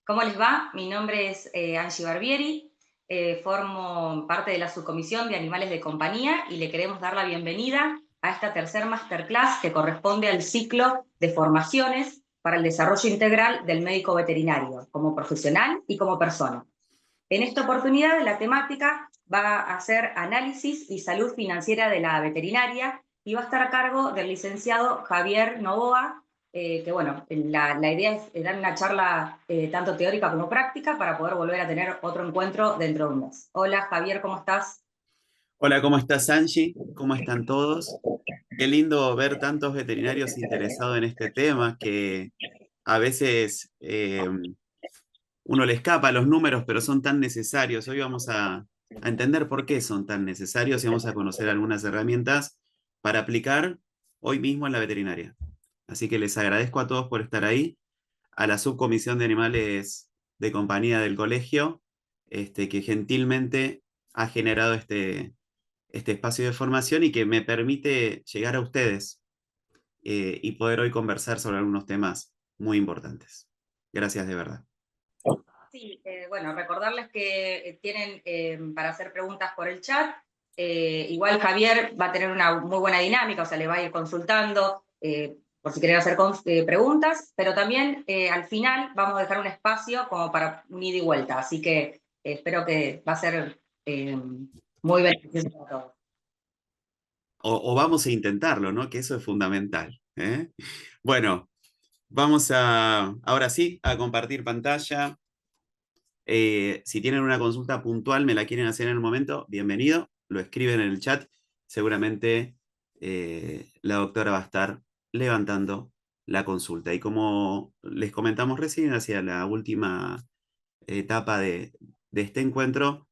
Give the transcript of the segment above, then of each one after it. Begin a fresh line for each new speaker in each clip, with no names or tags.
¿Cómo les va? Mi nombre es Angie Barbieri, formo parte de la subcomisión de animales de compañía y le queremos dar la bienvenida a esta tercer masterclass que corresponde al ciclo de formaciones para el desarrollo integral del médico veterinario, como profesional y como persona. En esta oportunidad, la temática va a ser análisis y salud financiera de la veterinaria y va a estar a cargo del licenciado Javier Novoa, que bueno, la idea es dar una charla tanto teórica como práctica para poder volver a tener otro encuentro dentro de un mes. Hola Javier, ¿cómo estás?
Hola, ¿cómo estás, Angie? ¿Cómo están todos? Qué lindo ver tantos veterinarios interesados en este tema que a veces uno le escapa a los números, pero son tan necesarios. Hoy vamos a entender por qué son tan necesarios y vamos a conocer algunas herramientas para aplicar hoy mismo en la veterinaria. Así que les agradezco a todos por estar ahí, a la subcomisión de animales de compañía del colegio, que gentilmente ha generado este espacio de formación y que me permite llegar a ustedes y poder hoy conversar sobre algunos temas muy importantes. Gracias de verdad.
Sí, bueno, recordarles que tienen para hacer preguntas por el chat. Igual Javier va a tener una muy buena dinámica, o sea, le va a ir consultando por si quieren hacer preguntas, pero también al final vamos a dejar un espacio como para un ida y vuelta, así que espero que va a ser muy beneficioso para todos.
O vamos a intentarlo, ¿no? Que eso es fundamental. ¿Eh? Bueno, vamos ahora sí, a compartir pantalla. Si tienen una consulta puntual, me la quieren hacer en el momento, bienvenido, lo escriben en el chat. Seguramente la doctora va a estar levantando la consulta. Y como les comentamos recién, hacia la última etapa de este encuentro,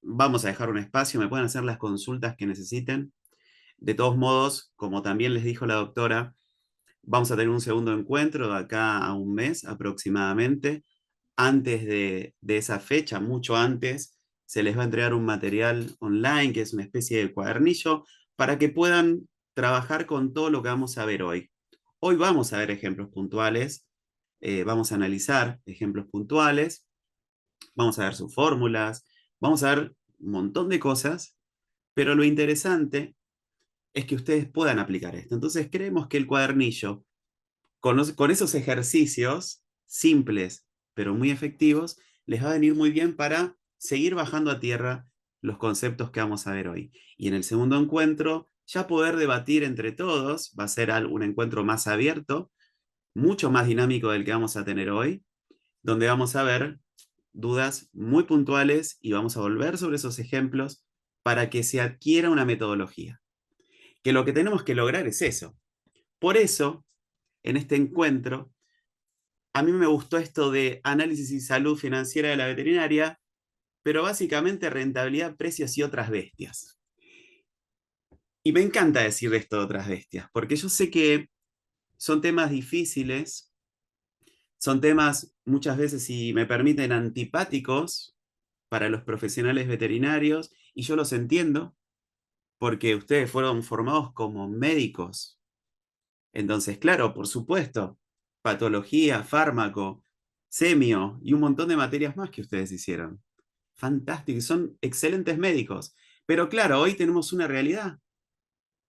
vamos a dejar un espacio, me pueden hacer las consultas que necesiten. De todos modos, como también les dijo la doctora, vamos a tener un segundo encuentro de acá a un mes aproximadamente. Antes de esa fecha, mucho antes, se les va a entregar un material online, que es una especie de cuadernillo, para que puedan trabajar con todo lo que vamos a ver hoy. Hoy vamos a ver ejemplos puntuales, vamos a analizar ejemplos puntuales, vamos a ver sus fórmulas, vamos a ver un montón de cosas, pero lo interesante es que ustedes puedan aplicar esto. Entonces creemos que el cuadernillo, con esos ejercicios simples, pero muy efectivos, les va a venir muy bien para seguir bajando a tierra los conceptos que vamos a ver hoy. Y en el segundo encuentro, ya poder debatir entre todos, va a ser un encuentro más abierto, mucho más dinámico del que vamos a tener hoy, donde vamos a ver dudas muy puntuales y vamos a volver sobre esos ejemplos para que se adquiera una metodología. Que lo que tenemos que lograr es eso. Por eso, en este encuentro, a mí me gustó esto de análisis y salud financiera de la veterinaria, pero básicamente rentabilidad, precios y otras bestias. Y me encanta decir esto de otras bestias, porque yo sé que son temas difíciles, son temas muchas veces, si me permiten, antipáticos para los profesionales veterinarios, y yo los entiendo, porque ustedes fueron formados como médicos. Entonces, claro, por supuesto, patología, fármaco, semio y un montón de materias más que ustedes hicieron. Fantástico, son excelentes médicos. Pero claro, hoy tenemos una realidad,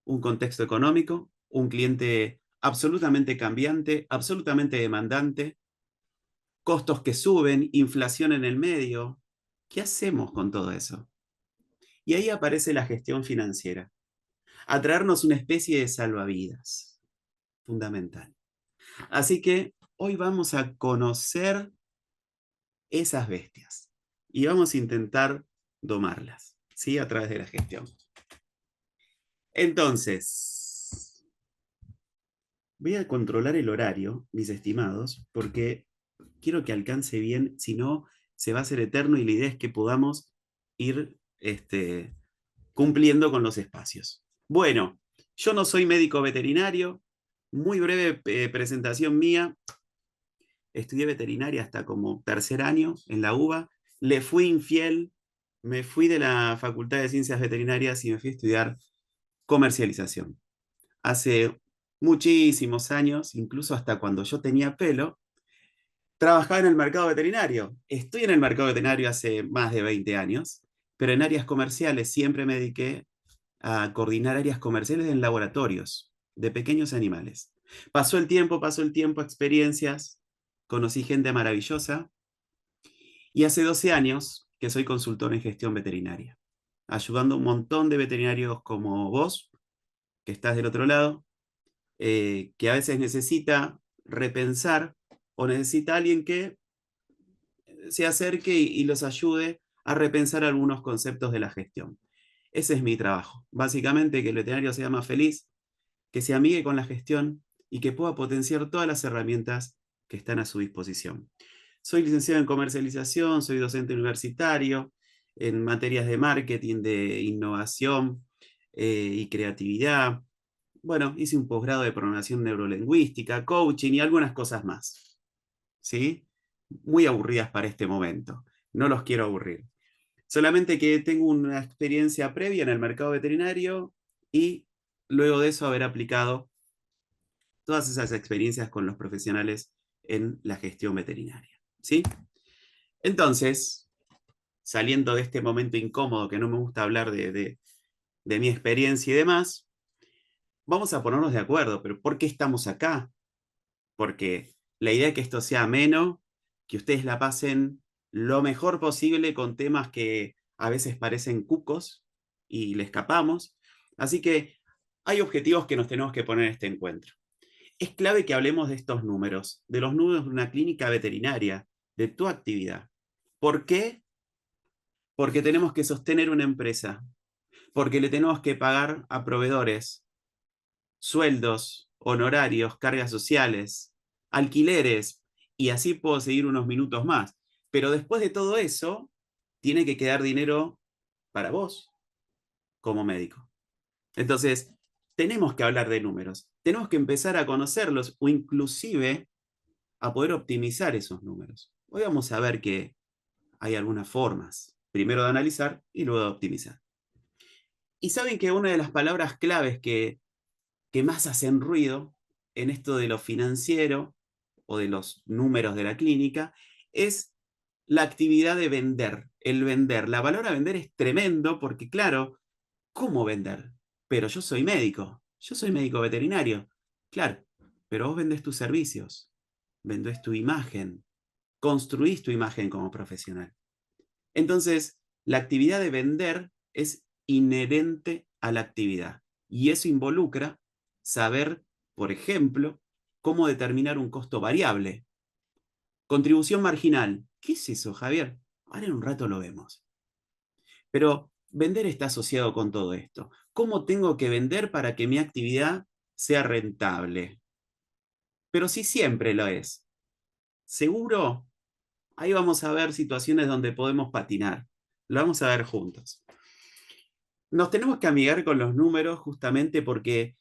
un contexto económico, un cliente absolutamente cambiante, absolutamente demandante, costos que suben, inflación en el medio. ¿Qué hacemos con todo eso? Y ahí aparece la gestión financiera, a traernos una especie de salvavidas, fundamental. Así que hoy vamos a conocer esas bestias y vamos a intentar domarlas, ¿sí? A través de la gestión. Entonces, voy a controlar el horario, mis estimados, porque quiero que alcance bien, si no, se va a hacer eterno y la idea es que podamos ir cumpliendo con los espacios. Bueno, yo no soy médico veterinario, muy breve presentación mía. Estudié veterinaria hasta como tercer año en la UBA, le fui infiel, me fui de la Facultad de Ciencias Veterinarias y me fui a estudiar comercialización. Hace muchísimos años, incluso hasta cuando yo tenía pelo, Trabajaba en el mercado veterinario. Estoy en el mercado veterinario hace más de 20 años, pero en áreas comerciales siempre me dediqué a coordinar áreas comerciales en laboratorios de pequeños animales. Pasó el tiempo, experiencias, conocí gente maravillosa y hace 12 años que soy consultor en gestión veterinaria, ayudando a un montón de veterinarios como vos, que estás del otro lado, que a veces necesita repensar o necesita alguien que se acerque y los ayude a repensar algunos conceptos de la gestión. Ese es mi trabajo. Básicamente que el veterinario sea más feliz, que se amigue con la gestión y que pueda potenciar todas las herramientas que están a su disposición. Soy licenciado en comercialización, soy docente universitario en materias de marketing, de innovación y creatividad. Bueno, hice un posgrado de programación neurolingüística, coaching y algunas cosas más. ¿Sí? Muy aburridas para este momento. No los quiero aburrir. Solamente que tengo una experiencia previa en el mercado veterinario y luego de eso haber aplicado todas esas experiencias con los profesionales en la gestión veterinaria. ¿Sí? Entonces, saliendo de este momento incómodo que no me gusta hablar de mi experiencia y demás, vamos a ponernos de acuerdo, pero ¿por qué estamos acá? Porque la idea es que esto sea ameno, que ustedes la pasen lo mejor posible con temas que a veces parecen cucos y le escapamos. Así que hay objetivos que nos tenemos que poner en este encuentro. Es clave que hablemos de estos números, de los números de una clínica veterinaria, de tu actividad. ¿Por qué? Porque tenemos que sostener una empresa, porque le tenemos que pagar a proveedores, sueldos, honorarios, cargas sociales, alquileres, y así puedo seguir unos minutos más. Pero después de todo eso, tiene que quedar dinero para vos como médico. Entonces, tenemos que hablar de números, tenemos que empezar a conocerlos o inclusive a poder optimizar esos números. Hoy vamos a ver que hay algunas formas, primero de analizar y luego de optimizar. Y saben que una de las palabras claves que más hacen ruido en esto de lo financiero o de los números de la clínica es la actividad de vender, el vender. La palabra vender es tremendo porque, claro, ¿cómo vender? Pero yo soy médico veterinario, claro, pero vos vendés tus servicios, vendés tu imagen, construís tu imagen como profesional. Entonces, la actividad de vender es inherente a la actividad y eso involucra saber, por ejemplo, cómo determinar un costo variable. Contribución marginal. ¿Qué es eso, Javier? Ahora en un rato lo vemos. Pero vender está asociado con todo esto. ¿Cómo tengo que vender para que mi actividad sea rentable? Pero si siempre lo es. ¿Seguro? Ahí vamos a ver situaciones donde podemos patinar. Lo vamos a ver juntos. Nos tenemos que amigar con los números justamente porque,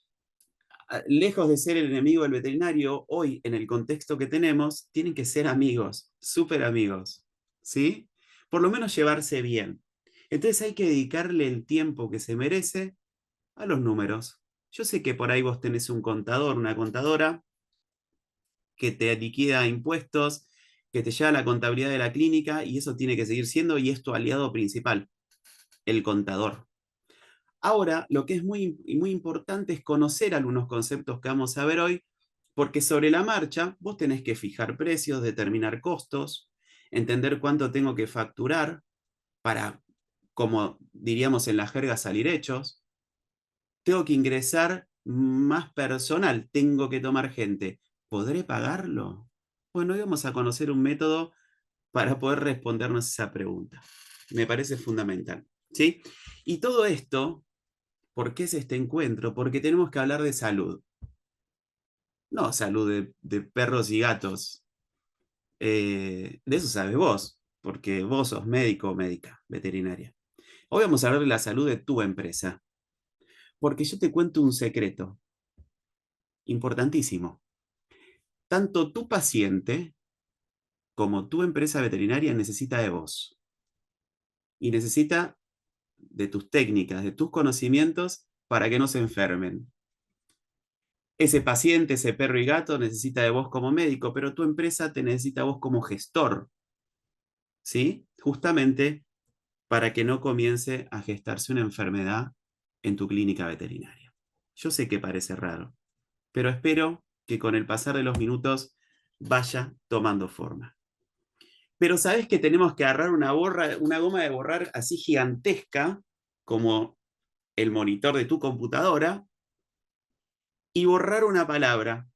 lejos de ser el enemigo del veterinario, hoy en el contexto que tenemos, tienen que ser amigos, súper amigos, ¿sí? Por lo menos llevarse bien. Entonces hay que dedicarle el tiempo que se merece a los números. Yo sé que por ahí vos tenés un contador, una contadora, que te liquida impuestos, que te lleva la contabilidad de la clínica, y eso tiene que seguir siendo, y es tu aliado principal, el contador. Ahora, lo que es muy importante es conocer algunos conceptos que vamos a ver hoy, porque sobre la marcha vos tenés que fijar precios, determinar costos, entender cuánto tengo que facturar para, como diríamos en la jerga, salir hechos. Tengo que ingresar más personal, tengo que tomar gente. ¿Podré pagarlo? Bueno, hoy vamos a conocer un método para poder respondernos esa pregunta. Me parece fundamental, ¿sí? Y todo esto, ¿por qué es este encuentro? Porque tenemos que hablar de salud. No salud de perros y gatos. De eso sabes vos, porque vos sos médico o médica veterinaria. Hoy vamos a hablar de la salud de tu empresa. Porque yo te cuento un secreto importantísimo. Tanto tu paciente como tu empresa veterinaria necesita de vos. Y necesita de tus técnicas, de tus conocimientos para que no se enfermen. Ese paciente, ese perro y gato necesita de vos como médico, pero tu empresa te necesita a vos como gestor, ¿sí? Justamente para que no comience a gestarse una enfermedad en tu clínica veterinaria. Yo sé que parece raro, pero espero que con el pasar de los minutos vaya tomando forma. Pero sabes que tenemos que agarrar una goma de borrar así gigantesca, como el monitor de tu computadora, y borrar una palabra.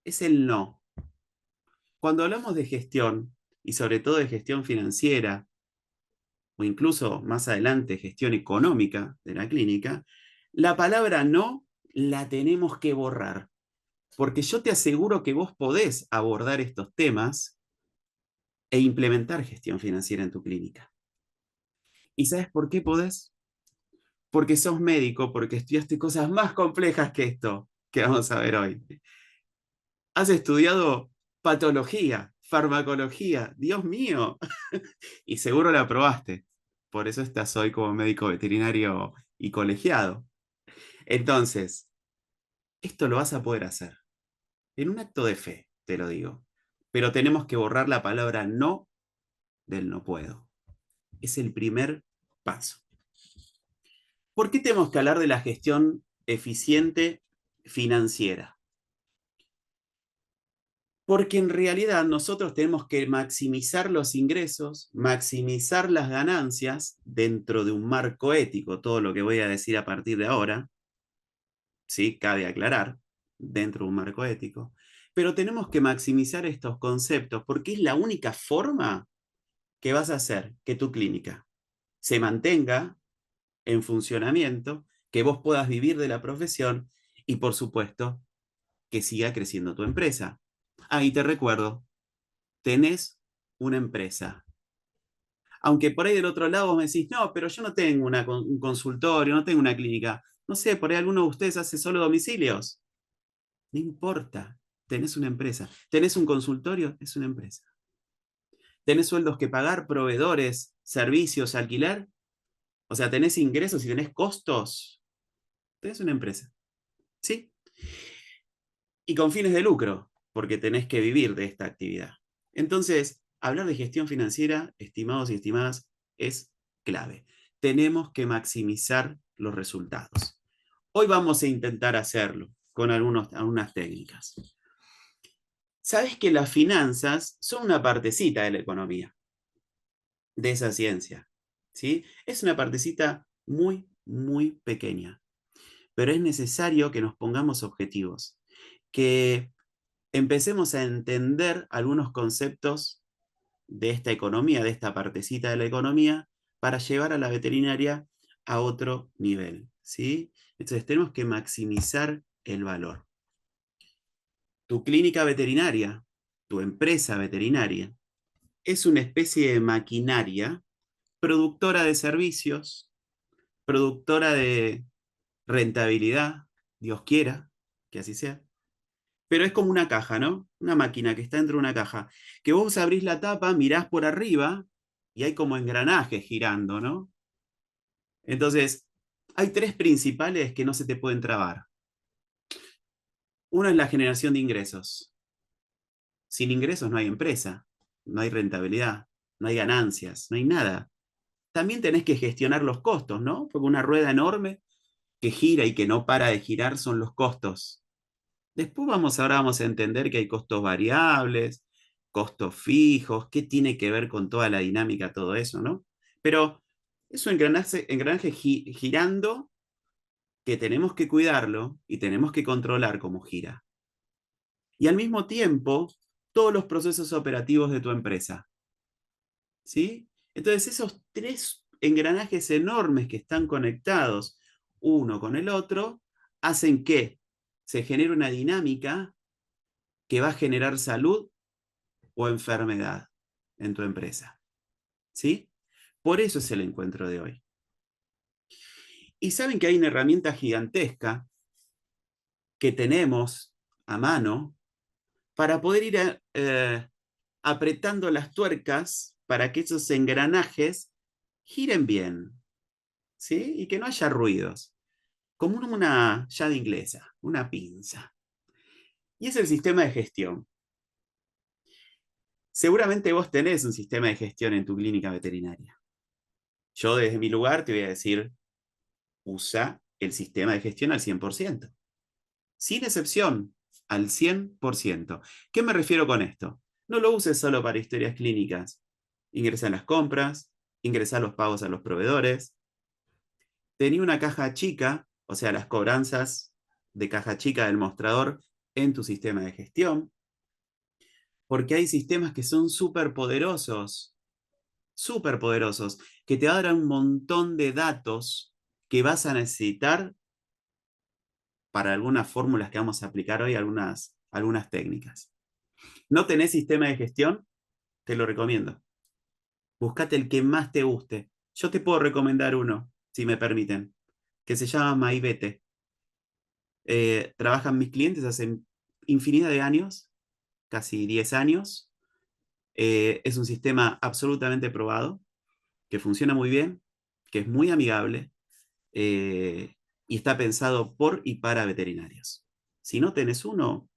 Es el no. Cuando hablamos de gestión, y sobre todo de gestión financiera, o incluso más adelante gestión económica de la clínica, la palabra no la tenemos que borrar. Porque yo te aseguro que vos podés abordar estos temas e implementar gestión financiera en tu clínica. ¿Y sabes por qué podés? Porque sos médico, porque estudiaste cosas más complejas que esto que vamos a ver hoy. Has estudiado patología, farmacología, Dios mío, y seguro la aprobaste. Por eso estás hoy como médico veterinario y colegiado. Entonces, esto lo vas a poder hacer en un acto de fe, te lo digo. Pero tenemos que borrar la palabra no del no puedo. Es el primer paso. ¿Por qué tenemos que hablar de la gestión eficiente financiera? Porque en realidad nosotros tenemos que maximizar los ingresos, maximizar las ganancias dentro de un marco ético, todo lo que voy a decir a partir de ahora, ¿sí? Cabe aclarar, dentro de un marco ético, pero tenemos que maximizar estos conceptos porque es la única forma que vas a hacer que tu clínica se mantenga en funcionamiento, que vos puedas vivir de la profesión y por supuesto que siga creciendo tu empresa. Ahí te recuerdo, tenés una empresa. Aunque por ahí del otro lado vos me decís, no, pero yo no tengo un consultorio, no tengo una clínica. No sé, por ahí alguno de ustedes hace solo domicilios. No importa, tenés una empresa. ¿Tenés un consultorio? Es una empresa. ¿Tenés sueldos que pagar, proveedores, servicios, alquilar? O sea, ¿tenés ingresos y tenés costos? Tenés una empresa. ¿Sí? Y con fines de lucro, porque tenés que vivir de esta actividad. Entonces, hablar de gestión financiera, estimados y estimadas, es clave. Tenemos que maximizar los resultados. Hoy vamos a intentar hacerlo con algunas técnicas. Sabes que las finanzas son una partecita de la economía, de esa ciencia. ¿Sí? Es una partecita muy, muy pequeña, pero es necesario que nos pongamos objetivos, que empecemos a entender algunos conceptos de esta economía, de esta partecita de la economía, para llevar a la veterinaria a otro nivel, ¿sí? Entonces tenemos que maximizar el valor. Tu clínica veterinaria, tu empresa veterinaria, es una especie de maquinaria productora de servicios, productora de rentabilidad, Dios quiera que así sea, pero es como una caja, ¿no? Una máquina que está dentro de una caja, que vos abrís la tapa, mirás por arriba y hay como engranajes girando, ¿no? Entonces, hay tres principales que no se te pueden trabar. Uno es la generación de ingresos. Sin ingresos no hay empresa, no hay rentabilidad, no hay ganancias, no hay nada. También tenés que gestionar los costos, ¿no? Porque una rueda enorme que gira y que no para de girar son los costos. Después ahora vamos a entender que hay costos variables, costos fijos, qué tiene que ver con toda la dinámica, todo eso, ¿no? Pero es un engranaje girando que tenemos que cuidarlo y tenemos que controlar cómo gira. Y al mismo tiempo, todos los procesos operativos de tu empresa, ¿sí? Entonces, esos tres engranajes enormes que están conectados uno con el otro, hacen que se genere una dinámica que va a generar salud o enfermedad en tu empresa. ¿Sí? Por eso es el encuentro de hoy. Y saben que hay una herramienta gigantesca que tenemos a mano para poder ir apretando las tuercas para que esos engranajes giren bien, ¿sí? Y que no haya ruidos. Como una llave inglesa, una pinza. y es el sistema de gestión. Seguramente vos tenés un sistema de gestión en tu clínica veterinaria. Yo desde mi lugar te voy a decir, usa el sistema de gestión al 100%, sin excepción, al 100%. ¿Qué me refiero con esto? No lo uses solo para historias clínicas. Ingresa en las compras, ingresa los pagos a los proveedores. Tenía una caja chica, o sea, las cobranzas de caja chica del mostrador en tu sistema de gestión, porque hay sistemas que son súper poderosos, que te darán un montón de datos que vas a necesitar para algunas fórmulas que vamos a aplicar hoy, algunas técnicas. ¿No tenés sistema de gestión? Te lo recomiendo. Buscate el que más te guste. Yo te puedo recomendar uno, si me permiten, que se llama Maivete. Trabajan mis clientes hace infinidad de años, casi 10 años. Es un sistema absolutamente probado, que funciona muy bien, que es muy amigable y está pensado por y para veterinarios. Si no tenés uno,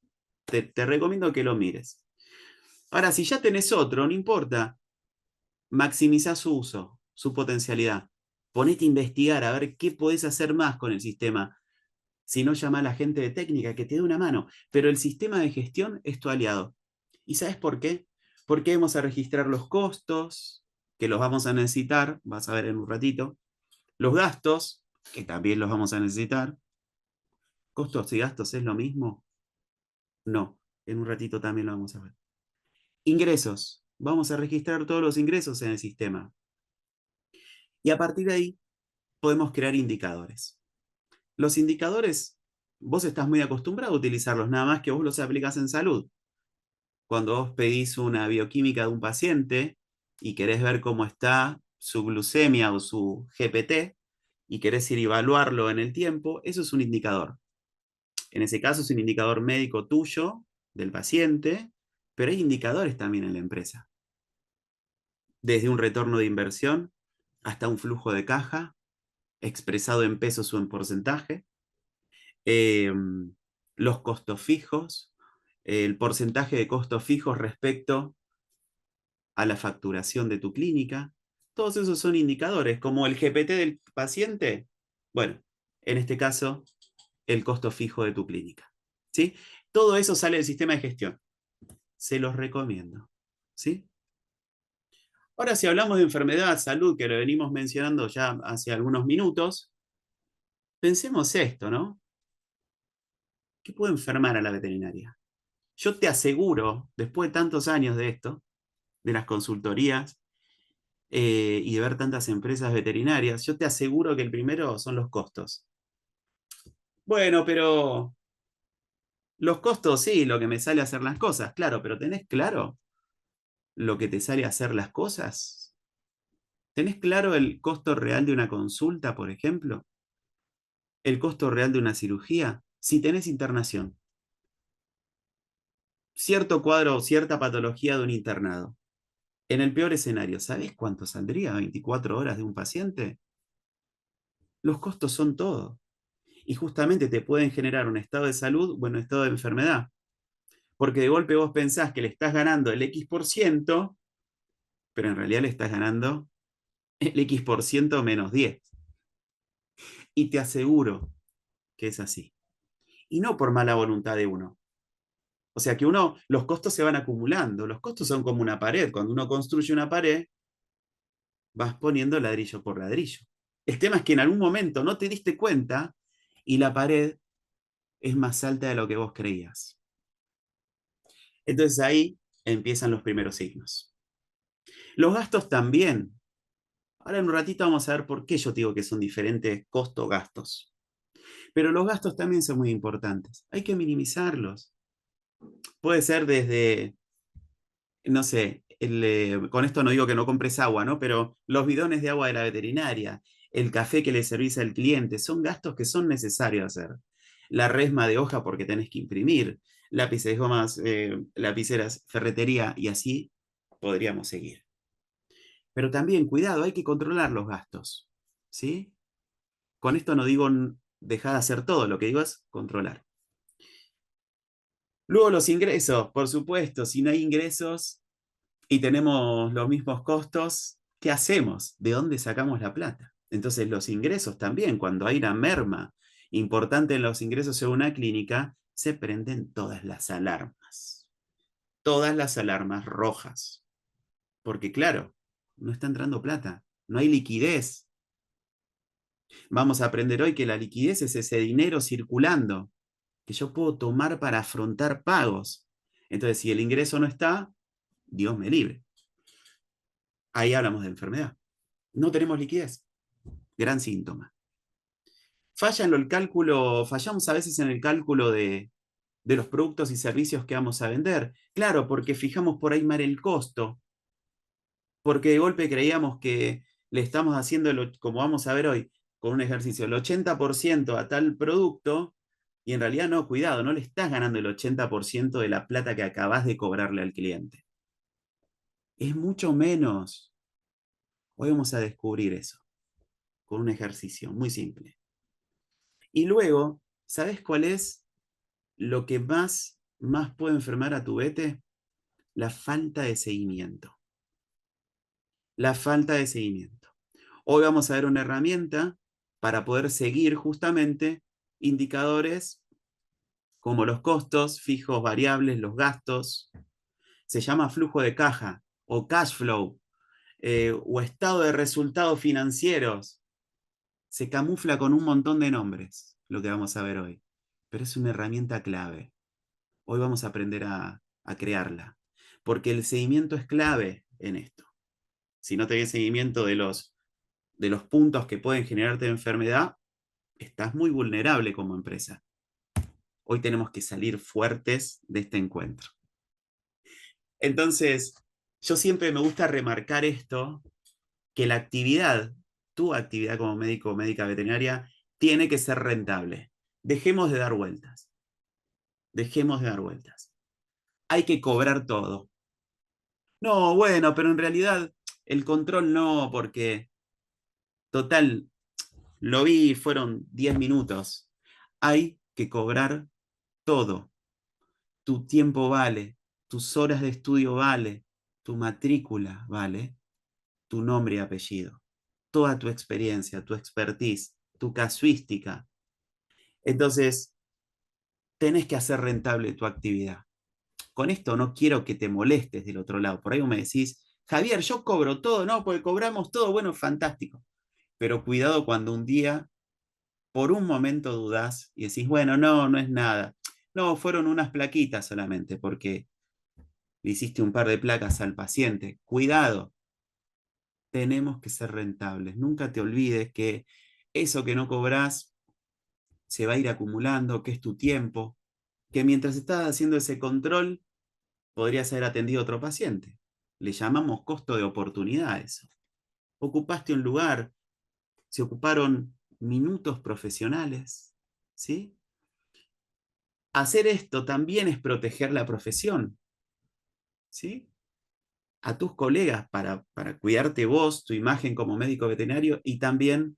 te recomiendo que lo mires. Ahora, si ya tenés otro, no importa, maximiza su uso, su potencialidad. Ponete a investigar a ver qué podés hacer más con el sistema. Si no, llama a la gente de técnica que te dé una mano. Pero el sistema de gestión es tu aliado. ¿Y sabes por qué? Porque vamos a registrar los costos, que los vamos a necesitar, vas a ver en un ratito, los gastos, que también los vamos a necesitar. ¿Costos y gastos es lo mismo? No, en un ratito también lo vamos a ver. Ingresos, vamos a registrar todos los ingresos en el sistema. Y a partir de ahí podemos crear indicadores. Los indicadores, vos estás muy acostumbrado a utilizarlos, nada más que vos los aplicás en salud. Cuando vos pedís una bioquímica de un paciente y querés ver cómo está su glucemia o su GPT y querés ir a evaluarlo en el tiempo, eso es un indicador. En ese caso es un indicador médico tuyo, del paciente, pero hay indicadores también en la empresa. Desde un retorno de inversión hasta un flujo de caja, expresado en pesos o en porcentaje, eh, los costos fijos, el porcentaje de costos fijos respecto a la facturación de tu clínica. Todos esos son indicadores, como el GPT del paciente. Bueno, en este caso, el costo fijo de tu clínica. ¿Sí? Todo eso sale del sistema de gestión. Se los recomiendo. ¿Sí? Ahora, si hablamos de enfermedad, salud, que lo venimos mencionando ya hace algunos minutos, pensemos esto, ¿no? ¿Qué puede enfermar a la veterinaria? Yo te aseguro, después de tantos años de esto, de las consultorías y de ver tantas empresas veterinarias, yo te aseguro que el primero son los costos. Bueno, pero los costos sí, lo que me sale a hacer las cosas, claro, pero ¿tenés claro lo que te sale a hacer las cosas? ¿Tenés claro el costo real de una consulta, por ejemplo? ¿El costo real de una cirugía? Si tenés internación, cierto cuadro o cierta patología de un internado. En el peor escenario, ¿sabés cuánto saldría 24 horas de un paciente? Los costos son todo. Y justamente te pueden generar un estado de salud o un estado de enfermedad. Porque de golpe vos pensás que le estás ganando el X%, pero en realidad le estás ganando el X% menos 10. Y te aseguro que es así. Y no por mala voluntad de uno. O sea que los costos se van acumulando. Los costos son como una pared. Cuando uno construye una pared, vas poniendo ladrillo por ladrillo. El tema es que en algún momento no te diste cuenta y la pared es más alta de lo que vos creías. Entonces ahí empiezan los primeros signos. Los gastos también. Ahora en un ratito vamos a ver por qué yo digo que son diferentes costo-gastos. Pero los gastos también son muy importantes. Hay que minimizarlos. Puede ser desde, no sé, con esto no digo que no compres agua, ¿no? Pero los bidones de agua de la veterinaria, el café que le servís al cliente, son gastos que son necesarios hacer. La resma de hoja porque tenés que imprimir, lápices, gomas, lapiceras, ferretería y así podríamos seguir. Pero también, cuidado, hay que controlar los gastos, ¿sí? Con esto no digo dejar de hacer todo, lo que digo es controlar. Luego los ingresos, por supuesto, si no hay ingresos y tenemos los mismos costos, ¿qué hacemos? ¿De dónde sacamos la plata? Entonces los ingresos también, cuando hay una merma importante en los ingresos en una clínica, se prenden todas las alarmas rojas, porque claro, no está entrando plata, no hay liquidez. Vamos a aprender hoy que la liquidez es ese dinero circulando que yo puedo tomar para afrontar pagos. Entonces, si el ingreso no está, Dios me libre. Ahí hablamos de enfermedad. No tenemos liquidez. Gran síntoma. Fallamos a veces en el cálculo de los productos y servicios que vamos a vender. Claro, porque fijamos por ahí mal el costo, porque de golpe creíamos que le estamos haciendo, como vamos a ver hoy, con un ejercicio, el 80% a tal producto, y en realidad no, cuidado, no le estás ganando el 80% de la plata que acabas de cobrarle al cliente. Es mucho menos. Hoy vamos a descubrir eso con un ejercicio muy simple. Y luego, ¿sabes cuál es lo que más puede enfermar a tu vete? La falta de seguimiento. La falta de seguimiento. Hoy vamos a ver una herramienta para poder seguir justamente indicadores como los costos fijos, variables, los gastos. Se llama flujo de caja o cash flow o estado de resultados financieros. Se camufla con un montón de nombres, lo que vamos a ver hoy. Pero es una herramienta clave. Hoy vamos a aprender a crearla. Porque el seguimiento es clave en esto. Si no tenés seguimiento de los puntos que pueden generarte enfermedad, estás muy vulnerable como empresa. Hoy tenemos que salir fuertes de este encuentro. Entonces, yo siempre me gusta remarcar esto, que la actividad, tu actividad como médico o médica veterinaria, tiene que ser rentable. Dejemos de dar vueltas. Dejemos de dar vueltas. Hay que cobrar todo. No, bueno, pero en realidad el control no, porque total, lo vi, fueron 10 minutos. Hay que cobrar todo. Tu tiempo vale, tus horas de estudio vale, tu matrícula vale, tu nombre y apellido, toda tu experiencia, tu expertise, tu casuística. Entonces, tenés que hacer rentable tu actividad. Con esto no quiero que te molestes del otro lado. Por ahí me decís, Javier, yo cobro todo, no, porque cobramos todo, bueno, fantástico. Pero cuidado cuando un día, por un momento dudás y decís, bueno, no, no es nada. No, fueron unas plaquitas solamente, porque le hiciste un par de placas al paciente. Cuidado, tenemos que ser rentables. Nunca te olvides que eso que no cobras se va a ir acumulando, que es tu tiempo, que mientras estás haciendo ese control, podrías haber atendido a otro paciente. Le llamamos costo de oportunidad a eso. Ocupaste un lugar, se ocuparon minutos profesionales, ¿sí? Hacer esto también es proteger la profesión, ¿sí? A tus colegas para cuidarte vos, tu imagen como médico veterinario y también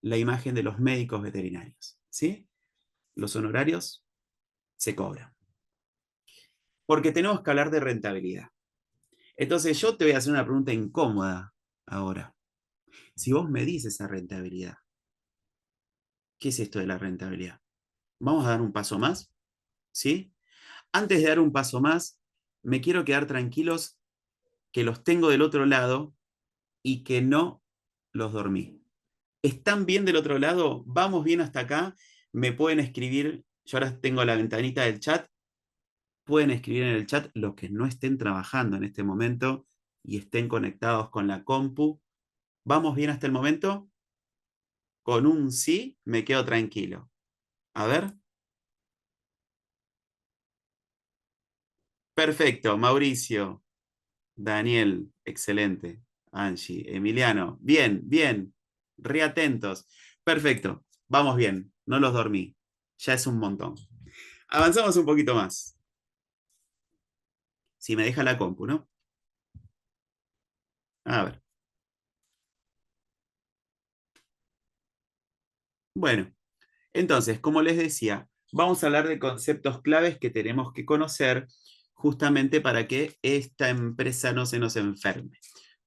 la imagen de los médicos veterinarios, ¿sí? Los honorarios se cobran. Porque tenemos que hablar de rentabilidad. Entonces yo te voy a hacer una pregunta incómoda ahora. Si vos medís esa rentabilidad, ¿qué es esto de la rentabilidad? Vamos a dar un paso más, ¿sí? Antes de dar un paso más, me quiero quedar tranquilos que los tengo del otro lado y que no los dormí. ¿Están bien del otro lado? ¿Vamos bien hasta acá? Me pueden escribir, yo ahora tengo la ventanita del chat, pueden escribir en el chat los que no estén trabajando en este momento y estén conectados con la compu. ¿Vamos bien hasta el momento? Con un sí me quedo tranquilo. A ver. Perfecto, Mauricio, Daniel, excelente. Angie, Emiliano, bien, bien, reatentos. Perfecto, vamos bien, no los dormí. Ya es un montón. Avanzamos un poquito más. Si me deja la compu, ¿no? A ver. Bueno, entonces, como les decía, vamos a hablar de conceptos claves que tenemos que conocer justamente para que esta empresa no se nos enferme.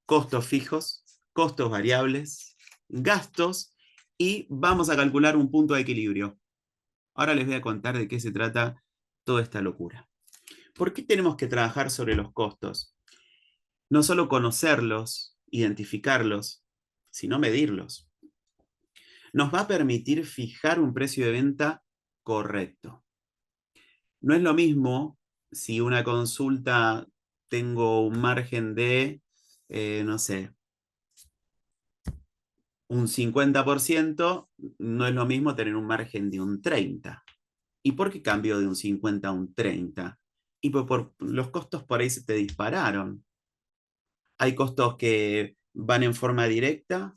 Costos fijos, costos variables, gastos, y vamos a calcular un punto de equilibrio. Ahora les voy a contar de qué se trata toda esta locura. ¿Por qué tenemos que trabajar sobre los costos? No solo conocerlos, identificarlos, sino medirlos. Nos va a permitir fijar un precio de venta correcto. No es lo mismo si una consulta tengo un margen de, no sé, un 50%, no es lo mismo tener un margen de un 30%. ¿Y por qué cambio de un 50 a un 30? Y por los costos por ahí se te dispararon. Hay costos que van en forma directa,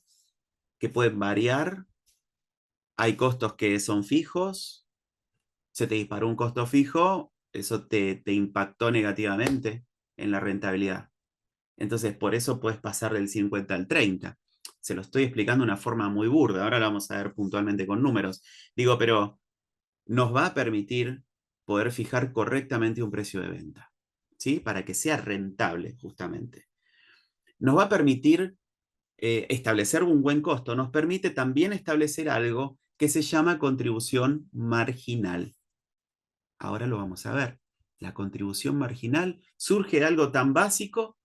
que pueden variar. Hay costos que son fijos. Se te disparó un costo fijo, eso te impactó negativamente en la rentabilidad. Entonces, por eso puedes pasar del 50 al 30. Se lo estoy explicando de una forma muy burda. Ahora lo vamos a ver puntualmente con números. Digo, pero nos va a permitir poder fijar correctamente un precio de venta, ¿sí? Para que sea rentable, justamente. Nos va a permitir establecer un buen costo. Nos permite también establecer algo que se llama contribución marginal. Ahora lo vamos a ver. La contribución marginal surge de algo tan básico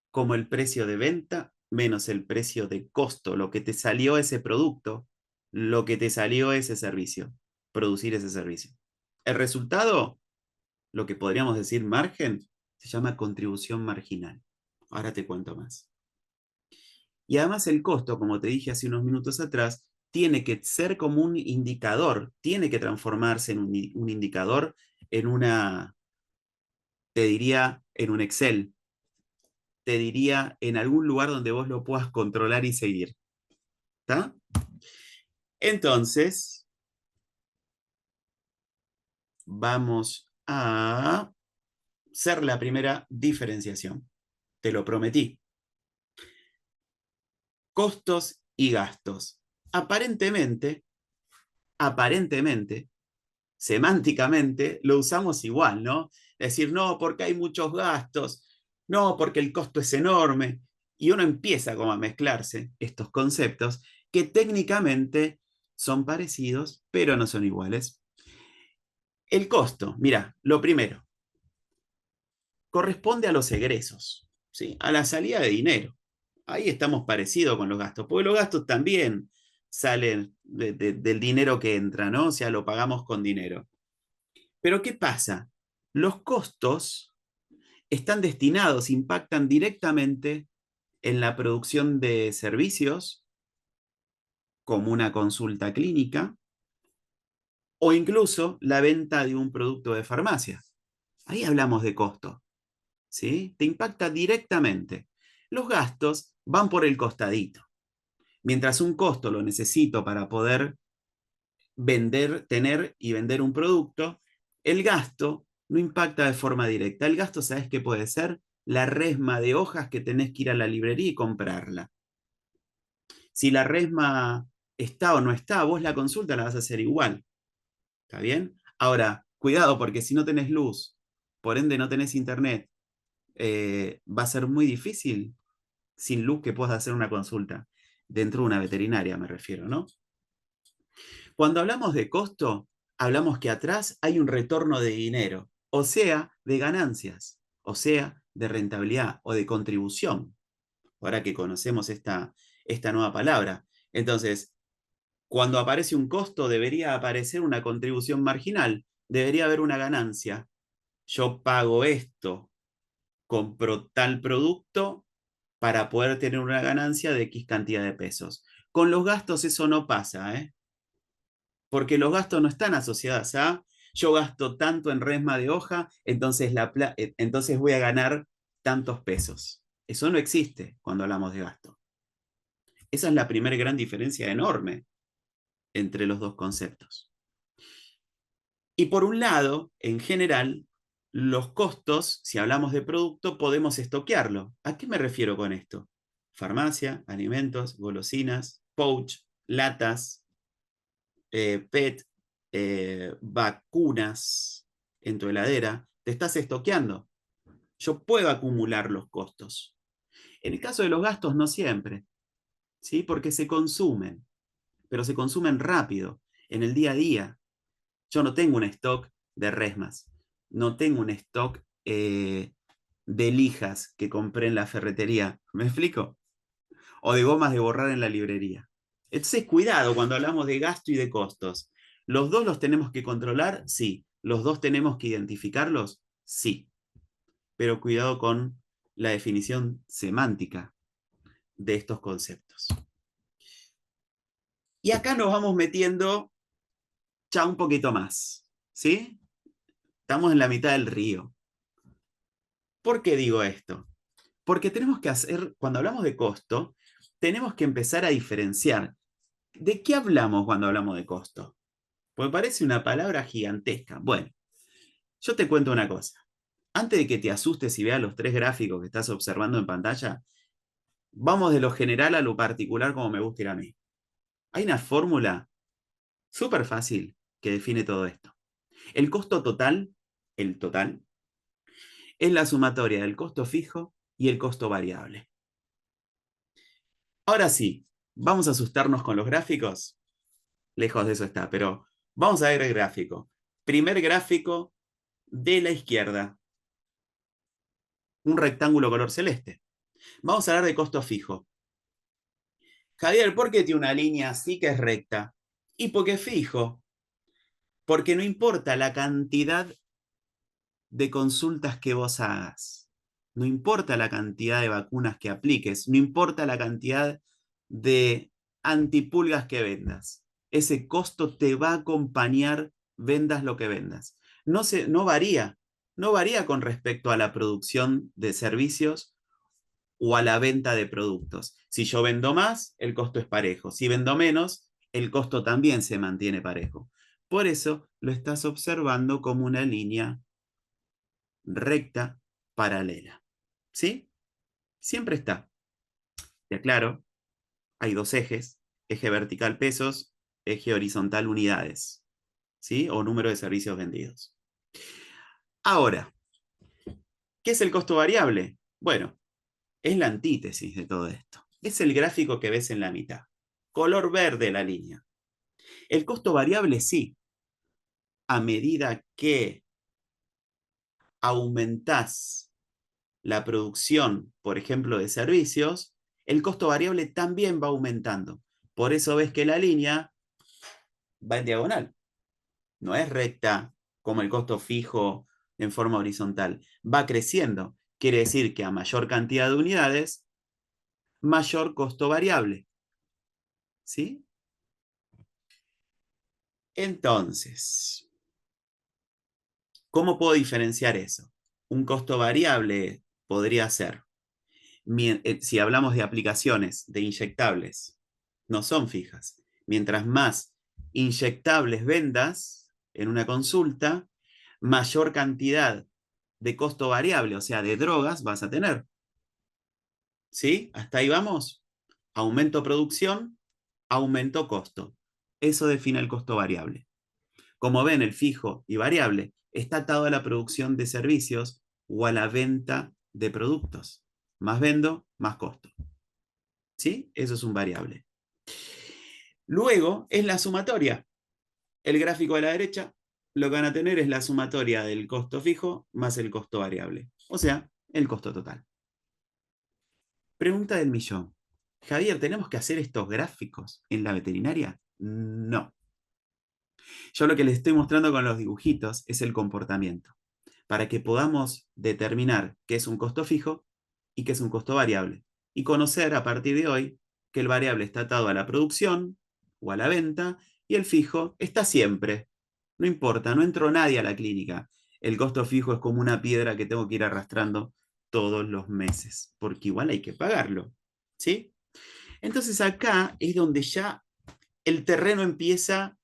como el precio de venta menos el precio de costo, lo que te salió ese producto, lo que te salió ese servicio, producir ese servicio. El resultado, lo que podríamos decir margen, se llama contribución marginal. Ahora te cuento más. Y además el costo, como te dije hace unos minutos atrás, tiene que ser como un indicador, tiene que transformarse en un indicador, en una, te diría, en un Excel, te diría, en algún lugar donde vos lo puedas controlar y seguir. ¿Está? Entonces, vamos a hacer la primera diferenciación. Te lo prometí. Costos y gastos. Aparentemente, semánticamente, lo usamos igual, ¿no? Es decir, no, porque hay muchos gastos, no, porque el costo es enorme, y uno empieza como a mezclarse estos conceptos que técnicamente son parecidos, pero no son iguales. El costo, mira, lo primero, corresponde a los egresos, ¿sí? A la salida de dinero. Ahí estamos parecidos con los gastos, porque los gastos también salen del dinero que entra, ¿no? O sea, lo pagamos con dinero. Pero ¿qué pasa? Los costos están destinados, impactan directamente en la producción de servicios, como una consulta clínica, o incluso la venta de un producto de farmacia. Ahí hablamos de costo, ¿sí? Te impacta directamente. Los gastos van por el costadito. Mientras un costo lo necesito para poder vender, tener y vender un producto, el gasto no impacta de forma directa. El gasto, ¿sabes qué puede ser? La resma de hojas que tenés que ir a la librería y comprarla. Si la resma está o no está, vos la consulta la vas a hacer igual. ¿Está bien? Ahora, cuidado, porque si no tenés luz, por ende no tenés internet, va a ser muy difícil sin luz que puedas hacer una consulta. Dentro de una veterinaria me refiero, ¿no? Cuando hablamos de costo, hablamos que atrás hay un retorno de dinero, o sea, de ganancias, o sea, de rentabilidad o de contribución, ahora que conocemos esta nueva palabra. Entonces, cuando aparece un costo, debería aparecer una contribución marginal, debería haber una ganancia. Yo pago esto, compro tal producto para poder tener una ganancia de X cantidad de pesos. Con los gastos eso no pasa, ¿eh? Porque los gastos no están asociados a yo gasto tanto en resma de hoja, entonces voy a ganar tantos pesos. Eso no existe cuando hablamos de gasto. Esa es la primera gran diferencia enorme entre los dos conceptos. Y por un lado, en general, los costos, si hablamos de producto, podemos estoquearlo. ¿A qué me refiero con esto? Farmacia, alimentos, golosinas, pouch, latas, PET. vacunas en tu heladera, te estás estoqueando. Yo puedo acumular los costos. En el caso de los gastos, no siempre, ¿sí? Porque se consumen, pero se consumen rápido, en el día a día. Yo no tengo un stock de resmas, no tengo un stock de lijas que compré en la ferretería. ¿Me explico? O de gomas de borrar en la librería. Entonces, cuidado cuando hablamos de gasto y de costos. ¿Los dos los tenemos que controlar? Sí. ¿Los dos tenemos que identificarlos? Sí. Pero cuidado con la definición semántica de estos conceptos. Y acá nos vamos metiendo ya un poquito más, ¿sí? Estamos en la mitad del río. ¿Por qué digo esto? Porque tenemos que hacer, cuando hablamos de costo, tenemos que empezar a diferenciar. ¿De qué hablamos cuando hablamos de costo? Pues parece una palabra gigantesca. Bueno, yo te cuento una cosa. Antes de que te asustes y veas los 3 gráficos que estás observando en pantalla, vamos de lo general a lo particular como me gusta ir a mí. Hay una fórmula súper fácil que define todo esto. El costo total, el total, es la sumatoria del costo fijo y el costo variable. Ahora sí, vamos a asustarnos con los gráficos. Lejos de eso está, pero vamos a ver el gráfico. Primer gráfico de la izquierda, un rectángulo color celeste. Vamos a hablar de costo fijo. Javier, ¿por qué tiene una línea así que es recta? Y porque es fijo. Porque no importa la cantidad de consultas que vos hagas. No importa la cantidad de vacunas que apliques. No importa la cantidad de antipulgas que vendas. Ese costo te va a acompañar, vendas lo que vendas. No varía. No varía con respecto a la producción de servicios o a la venta de productos. Si yo vendo más, el costo es parejo. Si vendo menos, el costo también se mantiene parejo. Por eso lo estás observando como una línea recta paralela. ¿Sí? Siempre está. Te aclaro, hay 2 ejes, eje vertical pesos, eje horizontal unidades, ¿sí? O número de servicios vendidos. Ahora, ¿qué es el costo variable? Bueno, es la antítesis de todo esto. Es el gráfico que ves en la mitad. Color verde la línea. El costo variable sí. A medida que aumentás la producción, por ejemplo, de servicios, el costo variable también va aumentando. Por eso ves que la línea va en diagonal. No es recta como el costo fijo en forma horizontal. Va creciendo. Quiere decir que a mayor cantidad de unidades, mayor costo variable. ¿Sí? Entonces, ¿cómo puedo diferenciar eso? Un costo variable podría ser, si hablamos de aplicaciones, de inyectables, no son fijas. Mientras más inyectables vendas en una consulta, mayor cantidad de costo variable, o sea, de drogas, vas a tener. ¿Sí? ¿Hasta ahí vamos? Aumento producción, aumento costo. Eso define el costo variable. Como ven, el fijo y variable está atado a la producción de servicios o a la venta de productos. Más vendo, más costo. ¿Sí? Eso es un variable. Luego es la sumatoria. El gráfico de la derecha lo que van a tener es la sumatoria del costo fijo más el costo variable. O sea, el costo total. Pregunta del millón. Javier, ¿tenemos que hacer estos gráficos en la veterinaria? No. Yo lo que les estoy mostrando con los dibujitos es el comportamiento, para que podamos determinar qué es un costo fijo y qué es un costo variable. Y conocer a partir de hoy que el variable está atado a la producción o a la venta y el fijo está siempre. No importa, no entró nadie a la clínica. El costo fijo es como una piedra que tengo que ir arrastrando todos los meses, porque igual hay que pagarlo. ¿Sí? Entonces acá es donde ya el terreno empieza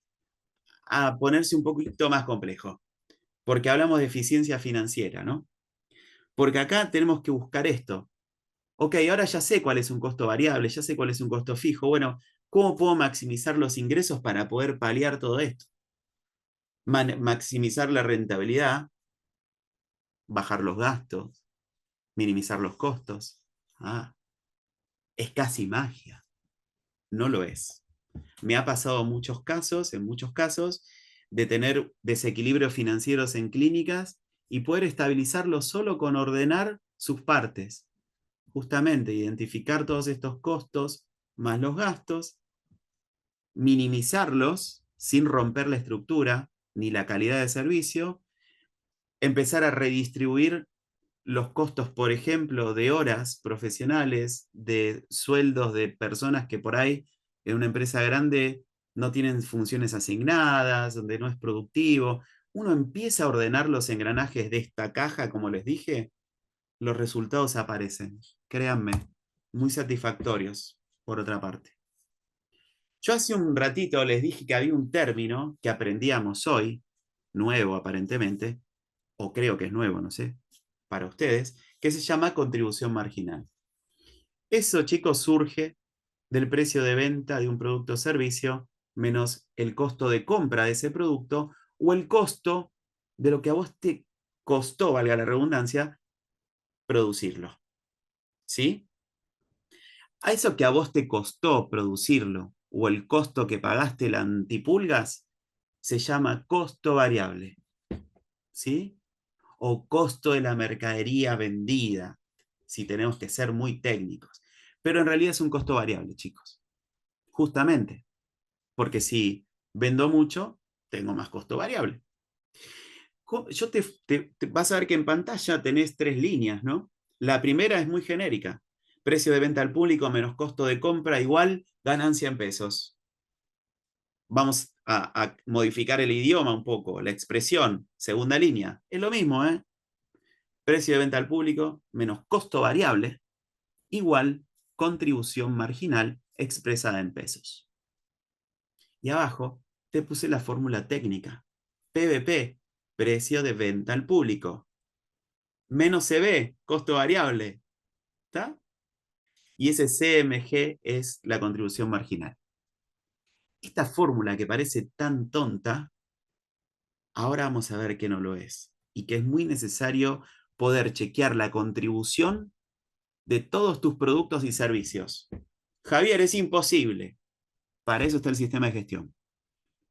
a ponerse un poquito más complejo, porque hablamos de eficiencia financiera, ¿no? Porque acá tenemos que buscar esto. Ok, ahora ya sé cuál es un costo variable, ya sé cuál es un costo fijo. Bueno, ¿cómo puedo maximizar los ingresos para poder paliar todo esto? maximizar la rentabilidad, bajar los gastos, minimizar los costos. Ah, es casi magia. No lo es. Me ha pasado en muchos casos, de tener desequilibrios financieros en clínicas y poder estabilizarlos solo con ordenar sus partes. Justamente identificar todos estos costos más los gastos, minimizarlos sin romper la estructura ni la calidad de servicio, empezar a redistribuir los costos, por ejemplo, de horas profesionales, de sueldos de personas que por ahí en una empresa grande no tienen funciones asignadas, donde no es productivo. Uno empieza a ordenar los engranajes de esta caja, como les dije, los resultados aparecen. Créanme, muy satisfactorios, por otra parte. Yo hace un ratito les dije que había un término que aprendíamos hoy, nuevo aparentemente, o creo que es nuevo, no sé, para ustedes, que se llama contribución marginal. Eso, chicos, surge del precio de venta de un producto o servicio menos el costo de compra de ese producto o el costo de lo que a vos te costó, valga la redundancia, producirlo. ¿Sí? A eso que a vos te costó producirlo o el costo que pagaste la antipulgas se llama costo variable. ¿Sí? O costo de la mercadería vendida, si tenemos que ser muy técnicos. Pero en realidad es un costo variable, chicos. Justamente, porque si vendo mucho, tengo más costo variable. Yo vas a ver que en pantalla tenés 3 líneas, ¿no? La primera es muy genérica. Precio de venta al público menos costo de compra igual ganancia en pesos. Vamos a modificar el idioma un poco, la expresión, segunda línea. Es lo mismo, ¿eh? Precio de venta al público menos costo variable igual contribución marginal expresada en pesos. Y abajo te puse la fórmula técnica. PVP, precio de venta al público. Menos CB, costo variable. ¿Está? Y ese CMG es la contribución marginal. Esta fórmula que parece tan tonta, ahora vamos a ver que no lo es. Y que es muy necesario poder chequear la contribución de todos tus productos y servicios. Javier, es imposible. Para eso está el sistema de gestión.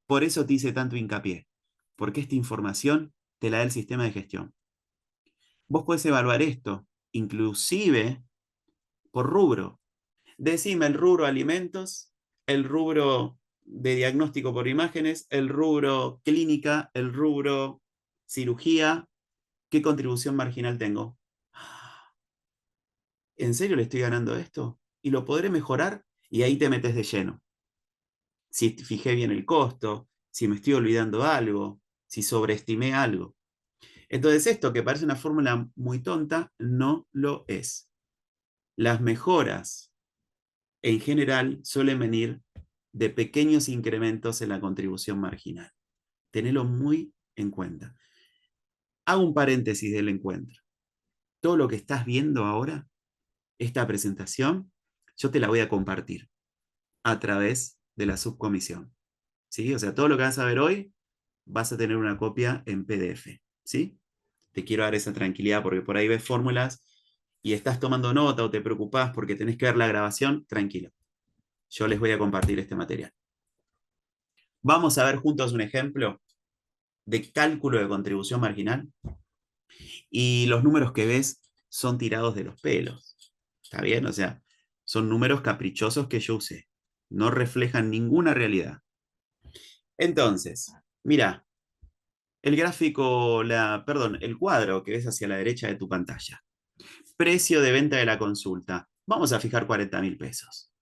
Por eso te hice tanto hincapié, porque esta información te la da el sistema de gestión. Vos podés evaluar esto, inclusive por rubro. Decime el rubro alimentos, el rubro de diagnóstico por imágenes, el rubro clínica, el rubro cirugía. ¿Qué contribución marginal tengo? ¿En serio le estoy ganando esto? ¿Y lo podré mejorar? Y ahí te metes de lleno. Si fijé bien el costo, si me estoy olvidando algo, si sobreestimé algo. Entonces esto, que parece una fórmula muy tonta, no lo es. Las mejoras, en general, suelen venir de pequeños incrementos en la contribución marginal. Tenelo muy en cuenta. Hago un paréntesis del encuentro. Todo lo que estás viendo ahora, esta presentación, yo te la voy a compartir a través de la subcomisión. ¿Sí? O sea, todo lo que vas a ver hoy, vas a tener una copia en PDF. ¿Sí? Te quiero dar esa tranquilidad porque por ahí ves fórmulas y estás tomando nota o te preocupás porque tenés que ver la grabación, tranquilo. Yo les voy a compartir este material. Vamos a ver juntos un ejemplo de cálculo de contribución marginal y los números que ves son tirados de los pelos. ¿Está bien? O sea, son números caprichosos que yo usé. No reflejan ninguna realidad. Entonces, mira, el gráfico, perdón, el cuadro que ves hacia la derecha de tu pantalla. Precio de venta de la consulta. Vamos a fijar 40.000 pesos.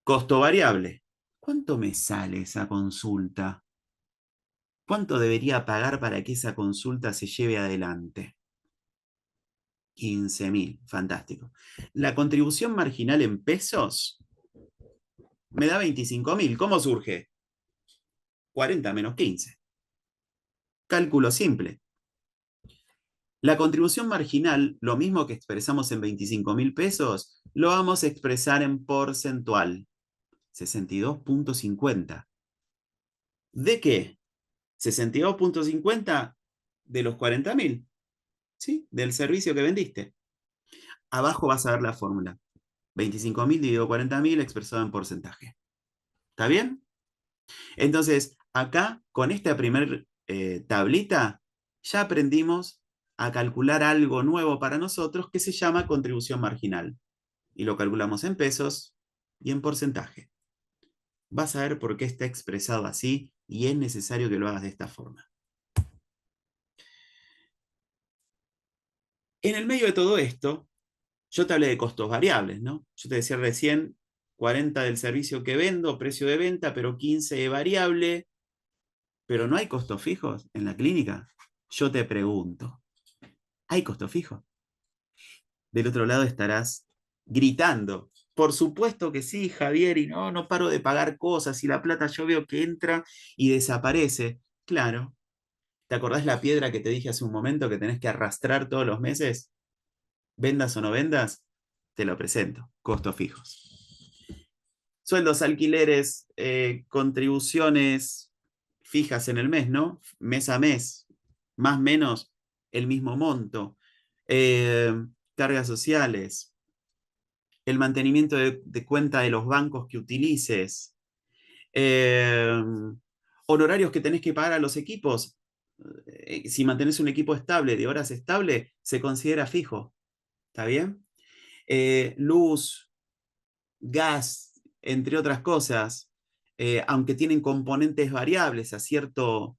Costo variable. ¿Cuánto me sale esa consulta? ¿Cuánto debería pagar para que esa consulta se lleve adelante? 15.000, fantástico. La contribución marginal en pesos me da 25.000. ¿Cómo surge? 40 menos 15. Cálculo simple. La contribución marginal, lo mismo que expresamos en 25.000 pesos, lo vamos a expresar en porcentual. 62.50. ¿De qué? 62,50 de los 40.000, ¿sí? Del servicio que vendiste. Abajo vas a ver la fórmula. 25.000 dividido 40.000 expresado en porcentaje. ¿Está bien? Entonces, acá, con esta primer tablita, ya aprendimos a calcular algo nuevo para nosotros que se llama contribución marginal. Y lo calculamos en pesos y en porcentaje. Vas a ver por qué está expresado así y es necesario que lo hagas de esta forma. En el medio de todo esto, yo te hablé de costos variables, ¿no? Yo te decía recién 40 del servicio que vendo, precio de venta, pero 15 de variable, pero no hay costos fijos en la clínica. Yo te pregunto, ¿hay costos fijos? Del otro lado estarás gritando. Por supuesto que sí, Javier, y no paro de pagar cosas y la plata yo veo que entra y desaparece. Claro. ¿Te acordás la piedra que te dije hace un momento que tenés que arrastrar todos los meses? Vendas o no vendas, te lo presento. Costos fijos. Sueldos, alquileres, contribuciones fijas en el mes, ¿no? Mes a mes, más o menos el mismo monto. Cargas sociales, el mantenimiento de cuenta de los bancos que utilices, honorarios que tenés que pagar a los equipos. Si mantenés un equipo estable, de horas estable, se considera fijo. ¿Está bien? Luz, gas, entre otras cosas, aunque tienen componentes variables a cierto